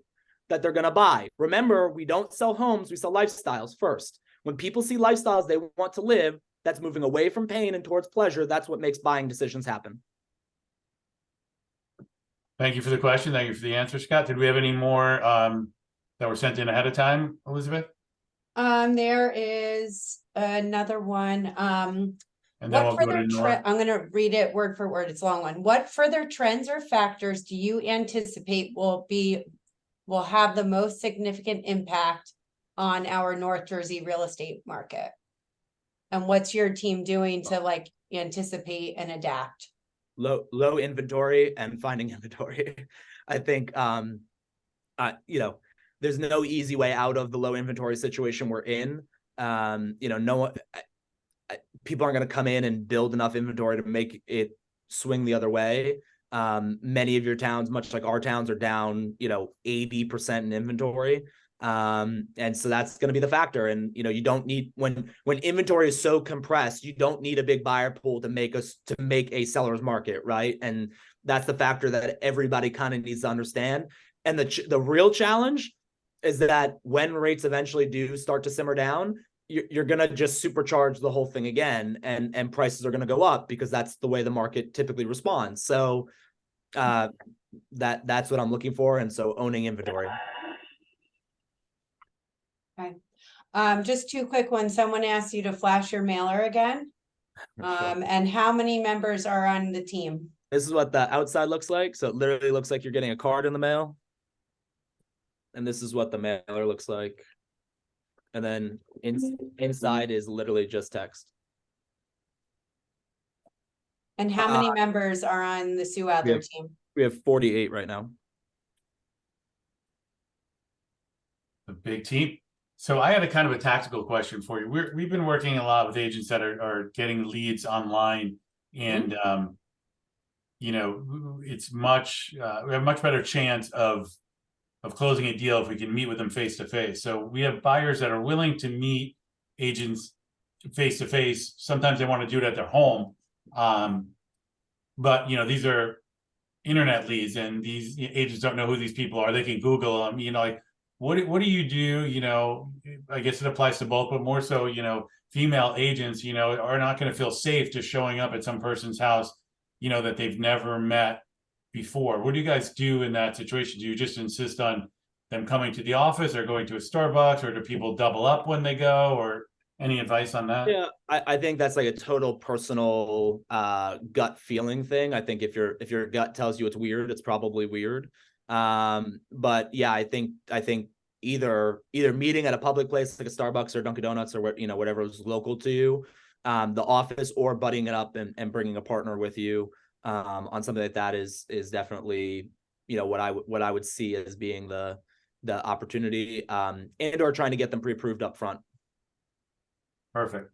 that they're going to buy. Remember, we don't sell homes, we sell lifestyles first. When people see lifestyles they want to live, that's moving away from pain and towards pleasure. That's what makes buying decisions happen. Thank you for the question. Thank you for the answer, Scott. Did we have any more that were sent in ahead of time, Elizabeth? There is another one. And then we'll go to Nora. I'm going to read it word for word. It's a long one. What further trends or factors do you anticipate will have the most significant impact on our North Jersey real estate market? And what's your team doing to like anticipate and adapt? Low inventory and finding inventory. I think, you know, there's no easy way out of the low inventory situation we're in. You know, people aren't going to come in and build enough inventory to make it swing the other way. Many of your towns, much like our towns, are down, you know, 80% in inventory. And so that's going to be the factor. And, you know, you don't need, when inventory is so compressed, you don't need a big buyer pool to make a seller's market, right? And that's the factor that everybody kind of needs to understand. And the real challenge is that when rates eventually do start to simmer down, you're going to just supercharge the whole thing again, and prices are going to go up because that's the way the market typically responds. So that's what I'm looking for. And so owning inventory. Okay. Just two quick ones. Someone asked you to flash your mailer again. And how many members are on the team? This is what the outside looks like. So it literally looks like you're getting a card in the mail. And this is what the mailer looks like. And then inside is literally just text. And how many members are on the Sue Adler team? We have 48 right now. A big team. So I had a kind of a tactical question for you. We've been working a lot with agents that are getting leads online, and you know, it's we have a much better chance of closing a deal if we can meet with them face to face. So we have buyers that are willing to meet agents face to face. Sometimes they want to do it at their home, but you know, these are internet leads, and these agents don't know who these people are. They can Google them. You know, like what do you do? You know, I guess it applies to both, but more so, you know, female agents, you know, are not going to feel safe just showing up at some person's house, you know, that they've never met before. What do you guys do in that situation? Do you just insist on them coming to the office or going to a Starbucks, or do people double up when they go, or any advice on that? Yeah, I think that's like a total personal gut feeling thing. I think if your gut tells you it's weird, it's probably weird. But yeah, I think either meeting at a public place like a Starbucks or Dunkin' Donuts or whatever is local to you, the office, or buddying it up and bringing a partner with you on something like that is definitely, you know, what I would see as being the opportunity, and or trying to get them pre-approved up front. Perfect.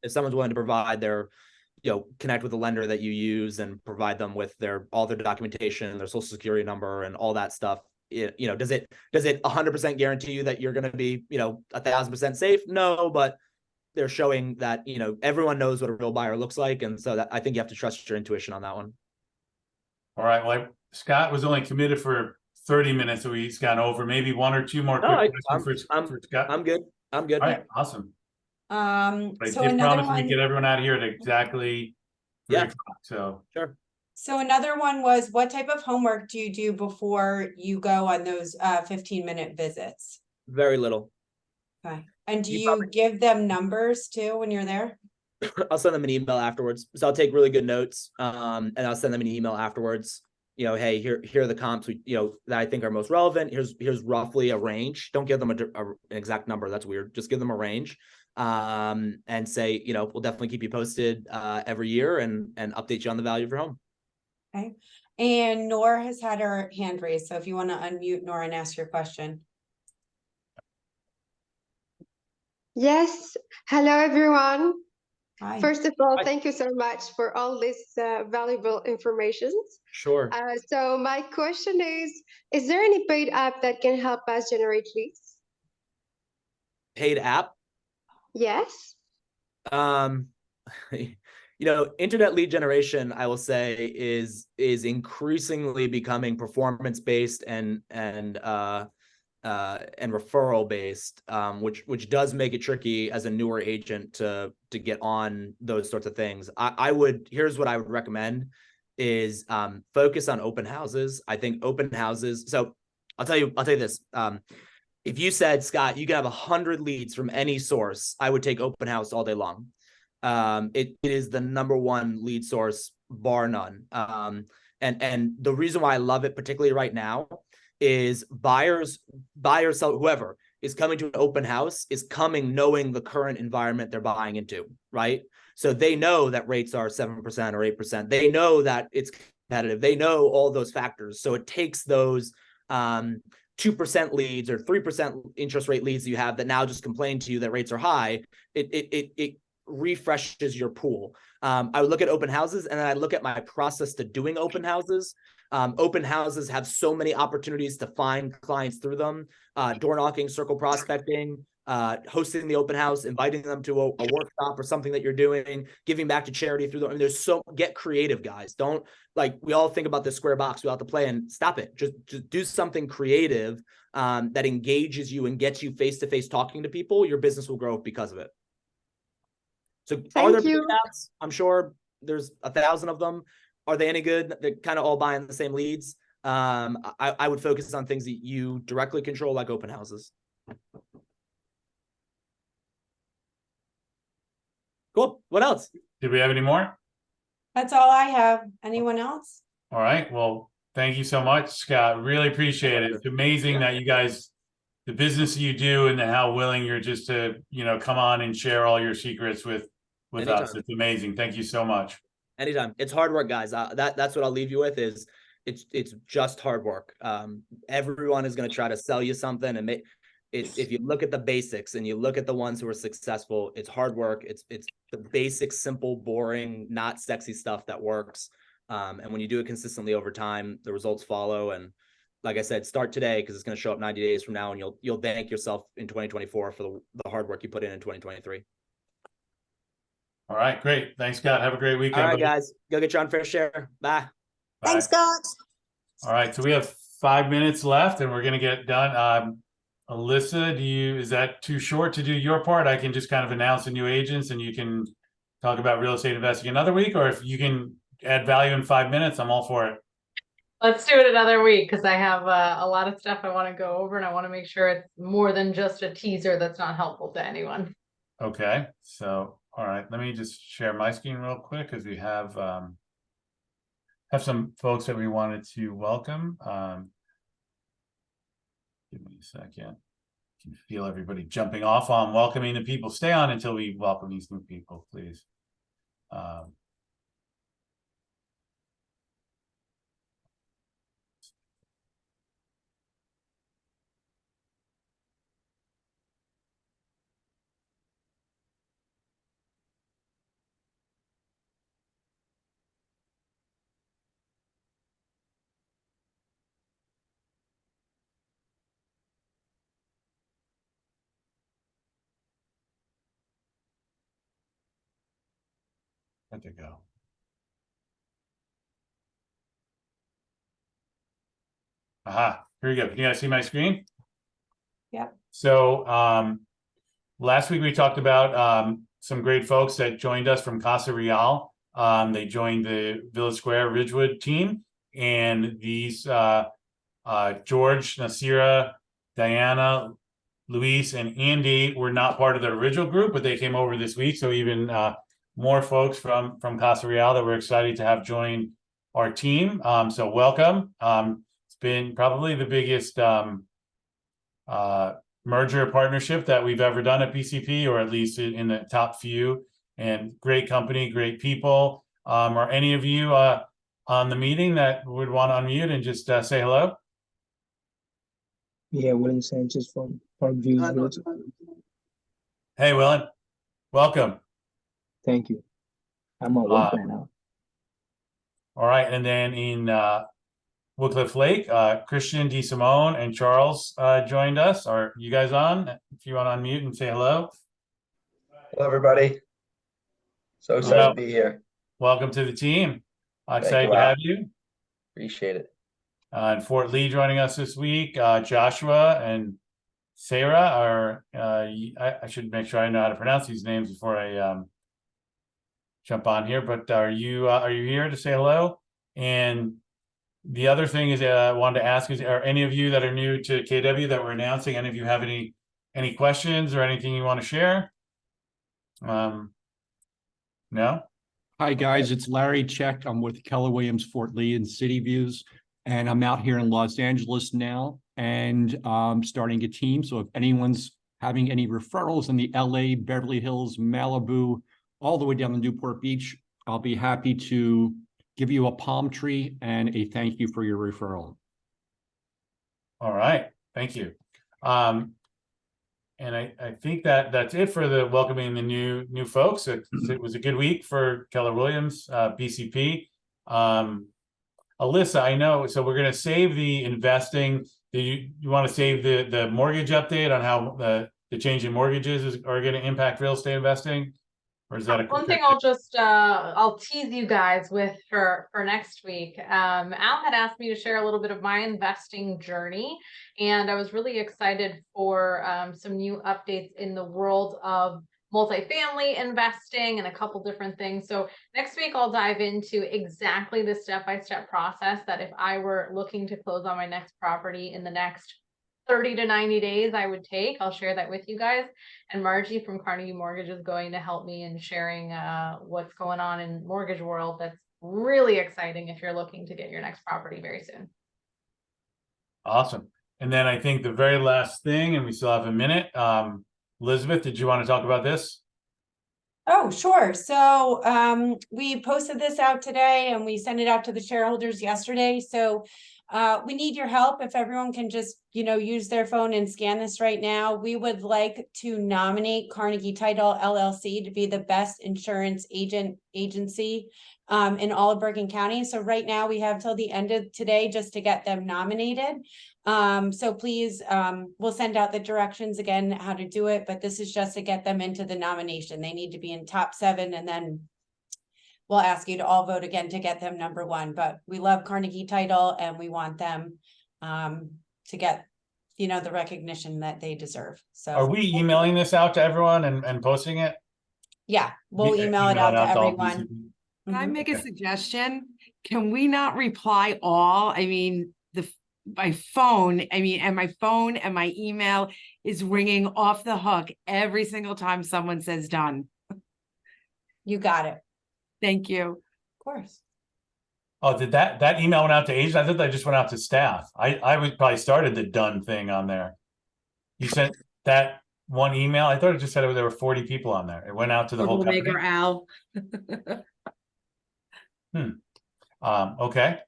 If someone's willing to provide their, connect with the lender that you use and provide them with all their documentation, their social security number and all that stuff, does it 100% guarantee you that you're going to be, 1,000% safe? No, but they're showing that, everyone knows what a real buyer looks like. And so I think you have to trust your intuition on that one. All right. Well, Scott was only committed for 30 minutes, so he's gone over. Maybe one or two more quick questions for Scott. I'm good. All right. Awesome. So I did another promise one, we'd get everyone out of here at exactly 3 o'clock. So sure. So another one was, what type of homework do you do before you go on those 15-minute visits? Very little. Okay. And do you give them numbers too when you're there? I'll send them an email afterwards. So I'll take really good notes, and I'll send them an email afterwards. Hey, here are the comps that I think are most relevant. Here's roughly a range. Don't give them an exact number. That's weird. Just give them a range, and say, we'll definitely keep you posted every year and update you on the value of your home. Okay. And Nora has had her hand raised. So if you want to unmute Nora and ask your question. Yes. Hello, everyone. Hi. First of all, thank you so much for all this valuable information. Sure. So my question is there any paid app that can help us generate leads? Paid app? Yes. Internet lead generation, I will say, is increasingly becoming performance-based and referral based, which does make it tricky as a newer agent to get on those sorts of things. Here's what I would recommend is focus on open houses. I think open houses. So I'll tell you this. If you said, Scott, you can have 100 leads from any source, I would take open house all day long. It is the #1 lead source, bar none. And the reason why I love it, particularly right now, is buyers, sell, whoever is coming to an open house is coming knowing the current environment they're buying into, right? So they know that rates are 7% or 8%. They know that it's competitive. They know all those factors. So it takes those 2% leads or 3% interest rate leads that you have that now just complain to you that rates are high. It refreshes your pool. I would look at open houses, and then I look at my process to doing open houses. Open houses have so many opportunities to find clients through them. Door knocking, circle prospecting, hosting the open house, inviting them to a workshop or something that you're doing, giving back to charity through them. I mean, get creative, guys. Don't, like, we all think about the square box we all have to play, and stop it. Just do something creative that engages you and gets you face-to-face talking to people. Your business will grow because of it. So are there Thank you. paid apps? I'm sure there's 1,000 of them. Are they any good? They're kind of all buying the same leads. I would focus on things that you directly control, like open houses. Cool. What else? Did we have any more? That's all I have. Anyone else? All right. Well, thank you so much, Scott. Really appreciate it. It's amazing that you guys, the business you do, and how willing you're just to, come on and share all your secrets with Anytime. us. It's amazing. Thank you so much. Anytime. It's hard work, guys. That's what I'll leave you with is it's just hard work. Everyone is going to try to sell you something, and if you look at the basics and you look at the ones who are successful, it's hard work. It's the basic, simple, boring, not sexy stuff that works. And when you do it consistently over time, the results follow. And like I said, start today, because it's going to show up 90 days from now, and you'll thank yourself in 2024 for the hard work you put in 2023. All right, great. Thanks, Scott. Have a great weekend. All right, buddy. guys, go get your unfair share. Bye. Bye. Thanks, Scott. All right, so we have 5 minutes left, and we're gonna get done. Alyssa, is that too short to do your part? I can just kind of announce the new agents, and you can talk about real estate investing another week, or if you can add value in 5 minutes, I'm all for it. Let's do it another week, because I have a lot of stuff I want to go over, and I want to make sure it's more than just a teaser that's not helpful to anyone. Okay, so all right, let me just share my screen real quick, because we have some folks that we wanted to welcome. Give me a second. I can feel everybody jumping off on welcoming the people. Stay on until we welcome these new people, please. Where'd they go? Aha, here we go. Can you guys see my screen? Yep. So last week we talked about some great folks that joined us from Casa Real. They joined the Village Square Ridgewood team, and these George, Nasira, Diana, Luis, and Andy were not part of the original group, but they came over this week. So even more folks from Casa Real that we're excited to have join our team. So welcome. It's been probably the biggest merger partnership that we've ever done at BCP, or at least in the top few. And great company, great people. Are any of you on the meeting that would want to unmute and just say hello? Yeah, William Sanchez from Parkview Realty. Hey, Willen, welcome. Thank you. I'm on work right now. All right, and then in Woodcliff Lake, Christian DeSimone and Charles joined us. Are you guys on? If you want to unmute and say hello. Hello, everybody. So excited to be here. Welcome to the team. Excited you, to have you. Appreciate it. And Fort Lee joining us this week. Joshua and Sarah are. I should make sure I know how to pronounce these names before I jump on here. But are you here to say hello? And the other thing is, I wanted to ask is, are any of you that are new to KW that we're announcing? Any of you have any questions or anything you want to share? No. Hi guys, it's Larry Check. I'm with Keller Williams Fort Lee and City Views, and I'm out here in Los Angeles now and starting a team. So if anyone's having any referrals in the LA, Beverly Hills, Malibu, all the way down to Newport Beach, I'll be happy to give you a palm tree and a thank you for your referral. All right, thank you. And I think that's it for the welcoming the new folks. It was a good week for Keller Williams, BCP. A Alyssa, I know, so we're gonna save the investing. Do you want to save the mortgage update on how the change in mortgages are gonna impact real estate investing? Or is that a One thing I'll just I'll tease you guys with for next week. Al had asked me to share a little bit of my investing journey, and I was really excited for some new updates in the world of multifamily investing and a couple different things. So next week I'll dive into exactly the step-by-step process that if I were looking to close on my next property in the next 30 to 90 days I would take. I'll share that with you guys. And Margie from Carnegie Mortgage is going to help me in sharing what's going on in mortgage world. That's really exciting if you're looking to get your next property very soon. Awesome. And then I think the very last thing, and we still have a minute, Elizabeth, did you want to talk about this? Oh, sure. So we posted this out today and we sent it out to the shareholders yesterday. So we need your help. If everyone can just, use their phone and scan this right now. We would like to nominate Carnegie Title LLC to be the best insurance agency in all of Bergen County. So right now we have till the end of today just to get them nominated. So please, we'll send out the directions again, how to do it, but this is just to get them into the nomination. They need to be in top 7, and then we'll ask you to all vote again to get them number 1, but we love Carnegie Title and we want them, to get, the recognition that they deserve. So Are we emailing this out to everyone and posting it? yeah, we'll email it out to all everyone. PCP? Can I make a Okay. suggestion? Can we not reply all? I mean, my phone and my email is ringing off the hook every single time someone says done. You got it. Thank you. Of course. Oh, did that email went out to agents? I thought that just went out to staff. I would probably started the done thing on there. You sent that one email? I thought it just said there were 40 people on there. It went out to the whole company. Troublemaker Al. Okay.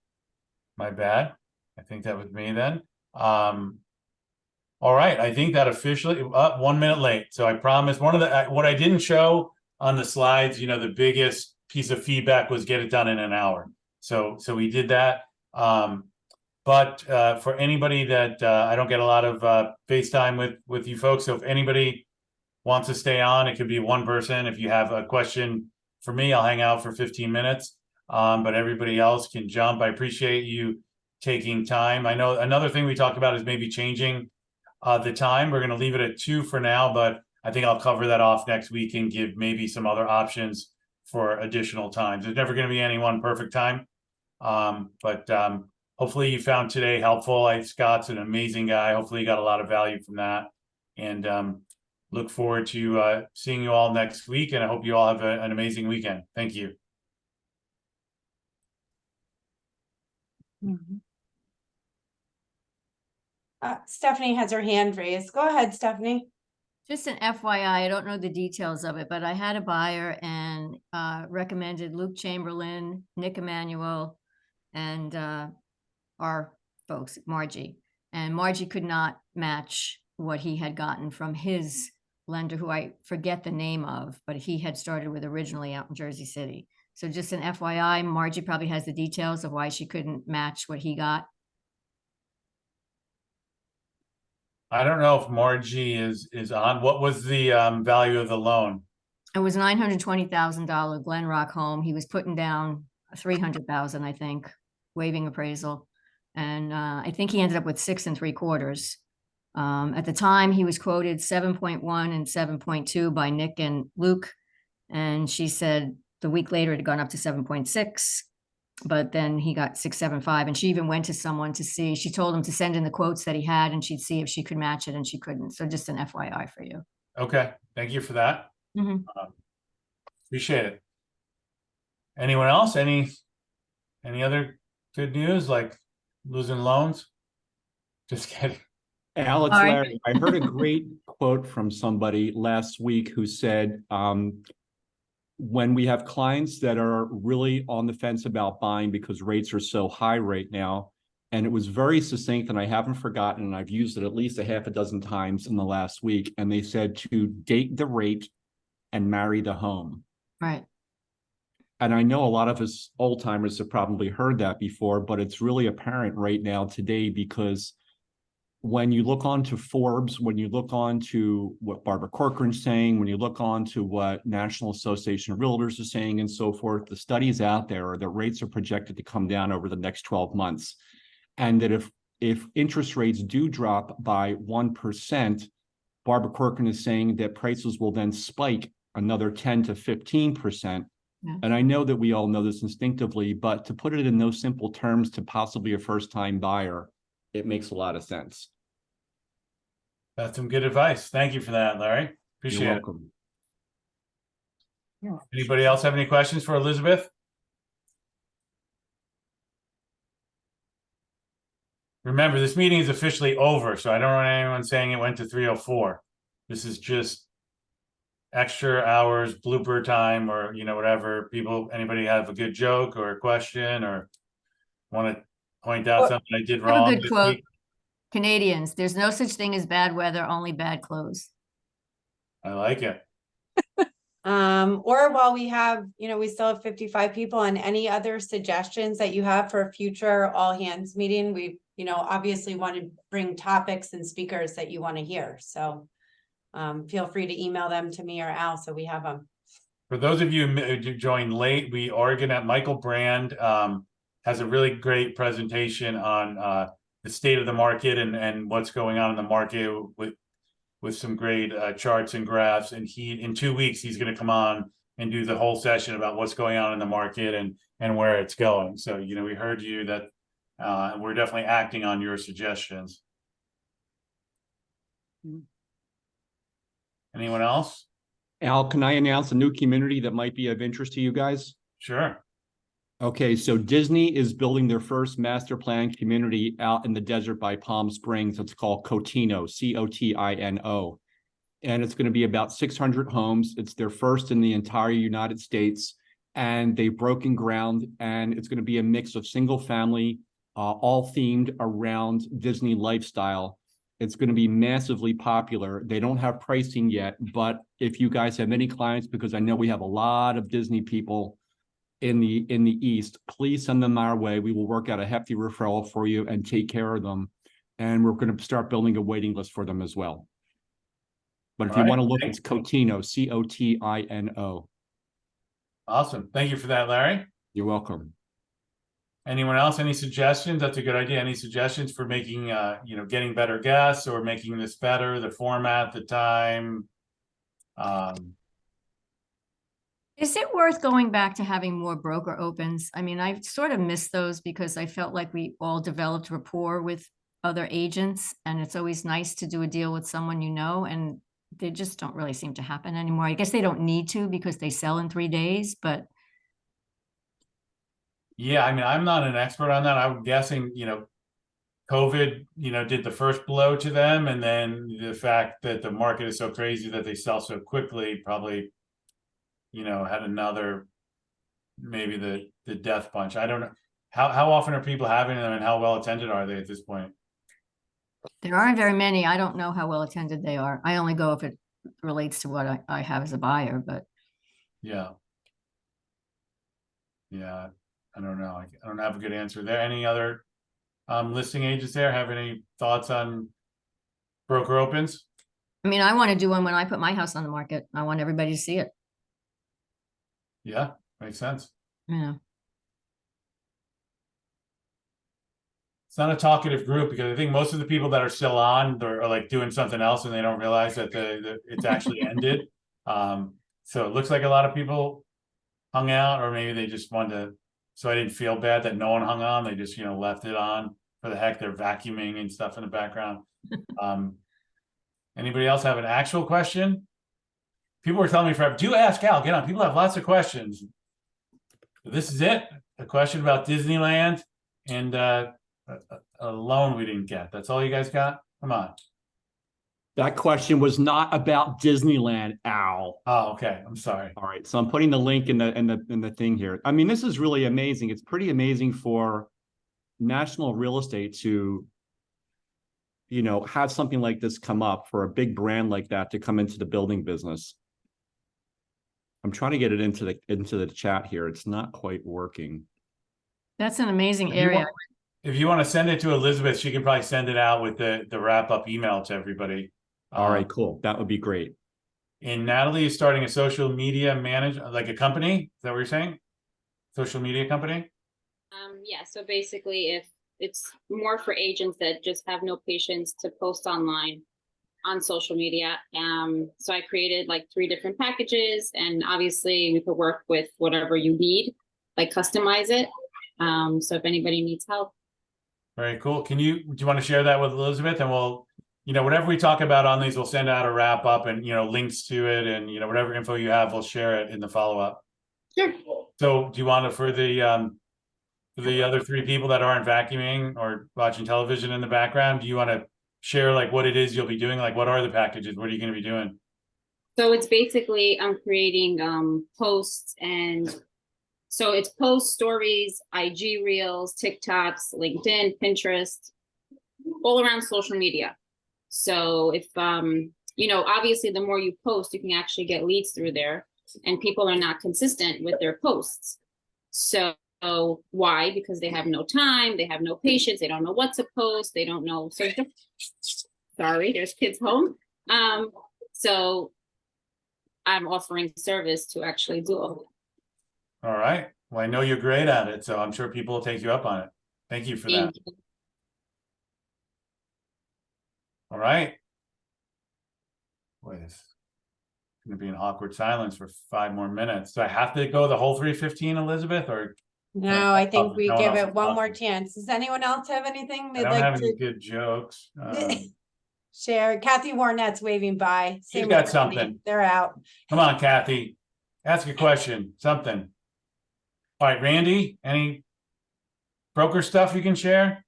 My bad. I think that was me then. All right. I think that officially 1 minute late. So I promise what I didn't show on the slides, the biggest piece of feedback was get it done in an hour. So we did that. But for anybody that I don't get a lot of FaceTime with you folks. So if anybody wants to stay on, it could be one person. If you have a question for me, I'll hang out for 15 minutes. But everybody else can jump. I appreciate you taking time. I know another thing we talked about is maybe changing the time. We're going to leave it at 2 for now, but I think I'll cover that off next week and give maybe some other options for additional times. There's never going to be any one perfect time. But hopefully you found today helpful. Scott's an amazing guy. Hopefully you got a lot of value from that, and look forward to seeing you all next week. And I hope you all have an amazing weekend. Thank you. Stephanie has her hand raised. Go ahead, Stephanie. Just an FYI, I don't know the details of it, but I had a buyer and recommended Luke Chamberlain, Nick Emanuel, and our folks, Margie. And Margie could not match what he had gotten from his lender, who I forget the name of, but he had started with originally out in Jersey City. So just an FYI, Margie probably has the details of why she couldn't match what he got. I don't know if Margie is on. What was the value of the loan? It was $920,000 Glen Rock home. He was putting down 300,000, I think, waiving appraisal. And I think he ended up with 6 3/4. At the time, he was quoted 7.1 and 7.2 by Nick and Luke. And she said the week later it had gone up to 7.6. But then he got 6.75, and she even went to someone to see. She told him to send in the quotes that he had, and she'd see if she could match it, and she couldn't. So just an FYI for you. Okay, thank you for that. Mhm. Appreciate it. Anyone else? Any other good news, like losing loans? Just kidding. Al, it's Sorry. Larry. I heard a great quote from somebody last week who said, when we have clients that are really on the fence about buying because rates are so high right now, and it was very succinct, and I haven't forgotten, and I've used it at least a half a dozen times in the last week, and they said to date the rate and marry the home. Right. and I know a lot of us old timers have probably heard that before, but it's really apparent right now today because when you look onto Forbes, when you look onto what Barbara Corcoran's saying, when you look onto what National Association of Realtors is saying and so forth, the studies out there are that rates are projected to come down over the next 12 months. And that if interest rates do drop by 1%, Barbara Corcoran is saying that prices will then spike another 10 to 15%. Yeah. And I know that we all know this instinctively, but to put it in those simple terms to possibly a first-time buyer, it makes a lot of sense. That's some good advice. Thank you for that, Larry. Appreciate You're it. welcome. Anybody else have any questions for Elizabeth? Remember, this meeting is officially over, so I don't want anyone saying it went to 3:04. This is just extra hours, blooper time, or whatever. Anybody have a good joke or a question or want to point out something I did I have a wrong good this quote. week? Canadians, there's no such thing as bad weather, only bad clothes. I like it. Or while we have, we still have 55 people, and any other suggestions that you have for a future all hands meeting, we, obviously want to bring topics and speakers that you want to hear. So feel free to email them to me or Al so we have them. For those of you who joined late, we are gonna, Michael Brand has a really great presentation on the state of the market and what's going on in the market with some great charts and graphs. And in 2 weeks, he's gonna come on and do the whole session about what's going on in the market and where it's going. So, we heard you that we're definitely acting on your suggestions. Anyone else? Al, can I announce a new community that might be of interest to you guys? Sure. Okay, so Disney is building their first master plan community out in the desert by Palm Springs. It's called Cotino, Cotino. And it's going to be about 600 homes. It's their first in the entire United States. And they've broken ground, and it's going to be a mix of single family, all themed around Disney lifestyle. It's going to be massively popular. They don't have pricing yet, but if you guys have any clients, because I know we have a lot of Disney people in the East, please send them our way. We will work out a hefty referral for you and take care of them. And we're going to start building a waiting list for them as well. But if you want to look, it's Cotino, Cotino. Awesome. Thank you for that, Larry. You're welcome. Anyone else? Any suggestions? That's a good idea. Any suggestions for making, getting better guests or making this better, the format, the time? Is it worth going back to having more broker opens? I mean, I sort of missed those because I felt like we all developed rapport with other agents, and it's always nice to do a deal with someone and they just don't really seem to happen anymore. I guess they don't need to because they sell in 3 days, but. Yeah, I mean, I'm not an expert on that. I'm guessing, COVID, did the first blow to them. And then the fact that the market is so crazy that they sell so quickly probably, had another, maybe the death punch. I don't know. How often are people having them and how well attended are they at this point? There aren't very many. I don't know how well attended they are. I only go if it relates to what I have as a buyer, but. Yeah. Yeah, I don't know. I don't have a good answer there. Any other listing agents there have any thoughts on broker opens? I mean, I want to do one when I put my house on the market. I want everybody to see it. Yeah, makes sense. Yeah. It's not a talkative group because I think most of the people that are still on are like doing something else and they don't realize that it's actually ended. So it looks like a lot of people hung out, or maybe they just wanted to, so I didn't feel bad that no one hung on. They just, left it on for the heck. They're vacuuming and stuff in the background. Anybody else have an actual question? People were telling me forever, do ask Al, get on. People have lots of questions. This is it. A question about Disneyland and a loan we didn't get. That's all you guys got? Come on. That question was not about Disneyland, Al. Oh, okay. I'm sorry. All right. So I'm putting the link in the thing here. I mean, this is really amazing. It's pretty amazing for national real estate to, have something like this come up, for a big brand like that to come into the building business. I'm trying to get it into the chat here. It's not quite working. That's an amazing If you area. want- If you want to send it to Elizabeth, she can probably send it out with the wrap up email to everybody. All right, cool. That would be great. And Natalie is starting a social media like a company. Is that what you're saying? Social media company? Yeah, so basically if it's more for agents that just have no patience to post online on social media. So I created like 3 different packages, and obviously we could work with whatever you need, like customize it. So if anybody needs help. Very cool. Do you want to share that with Elizabeth? And we'll, whatever we talk about on these, we'll send out a wrap up and, links to it and, whatever info you have, we'll share it in the follow up. Sure. So do you want to, for the other 3 people that aren't vacuuming or watching television in the background, do you want to share like what it is you'll be doing? Like what are the packages? What are you going to be doing? So it's basically I'm creating posts, and so it's posts, stories, IG reels, TikToks, LinkedIn, Pinterest, all around social media. So if obviously the more you post, you can actually get leads through there, and people are not consistent with their posts. So why? Because they have no time, they have no patience, they don't know what to post, they don't know. So sorry, there's kids home. So I'm offering service to actually do all. All right. Well, I know you're great at it, so I'm sure people will take you up on it. Thank you for that. Thank you. All right. Boy, this is going to be an awkward silence for 5 more minutes. Do I have to go the whole 3:15, Elizabeth, or? No, I think we No one give else it one more talking. chance. Does anyone else have anything I they'd don't like have any to good jokes. share? Kathy Warnet's waving by. She's Same got with Tony. something. They're out. Come on, Kathy. Ask a question. Something. All right, Randy, any broker stuff you can share?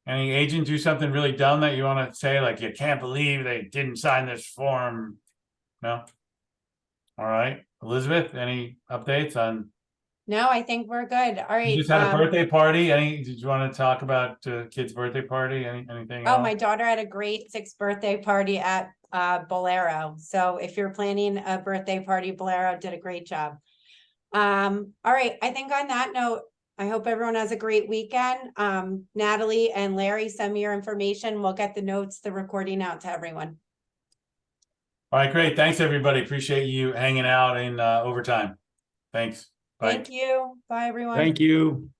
Any agent do something really dumb that you want to say, like you can't believe they didn't sign this form? No? All right. Elizabeth, any updates on? No, I think we're good. All right. You just had a birthday party. Did you want to talk about kid's birthday party? Anything Oh, else? my daughter had a great 6th birthday party at Bolero. So if you're planning a birthday party, Bolero did a great job. All right. I think on that note, I hope everyone has a great weekend. Natalie and Larry, send me your information. We'll get the notes, the recording out to everyone. All right, great. Thanks, everybody. Appreciate you hanging out in overtime. Thanks. Bye. Thank you. Bye, everyone. Thank you.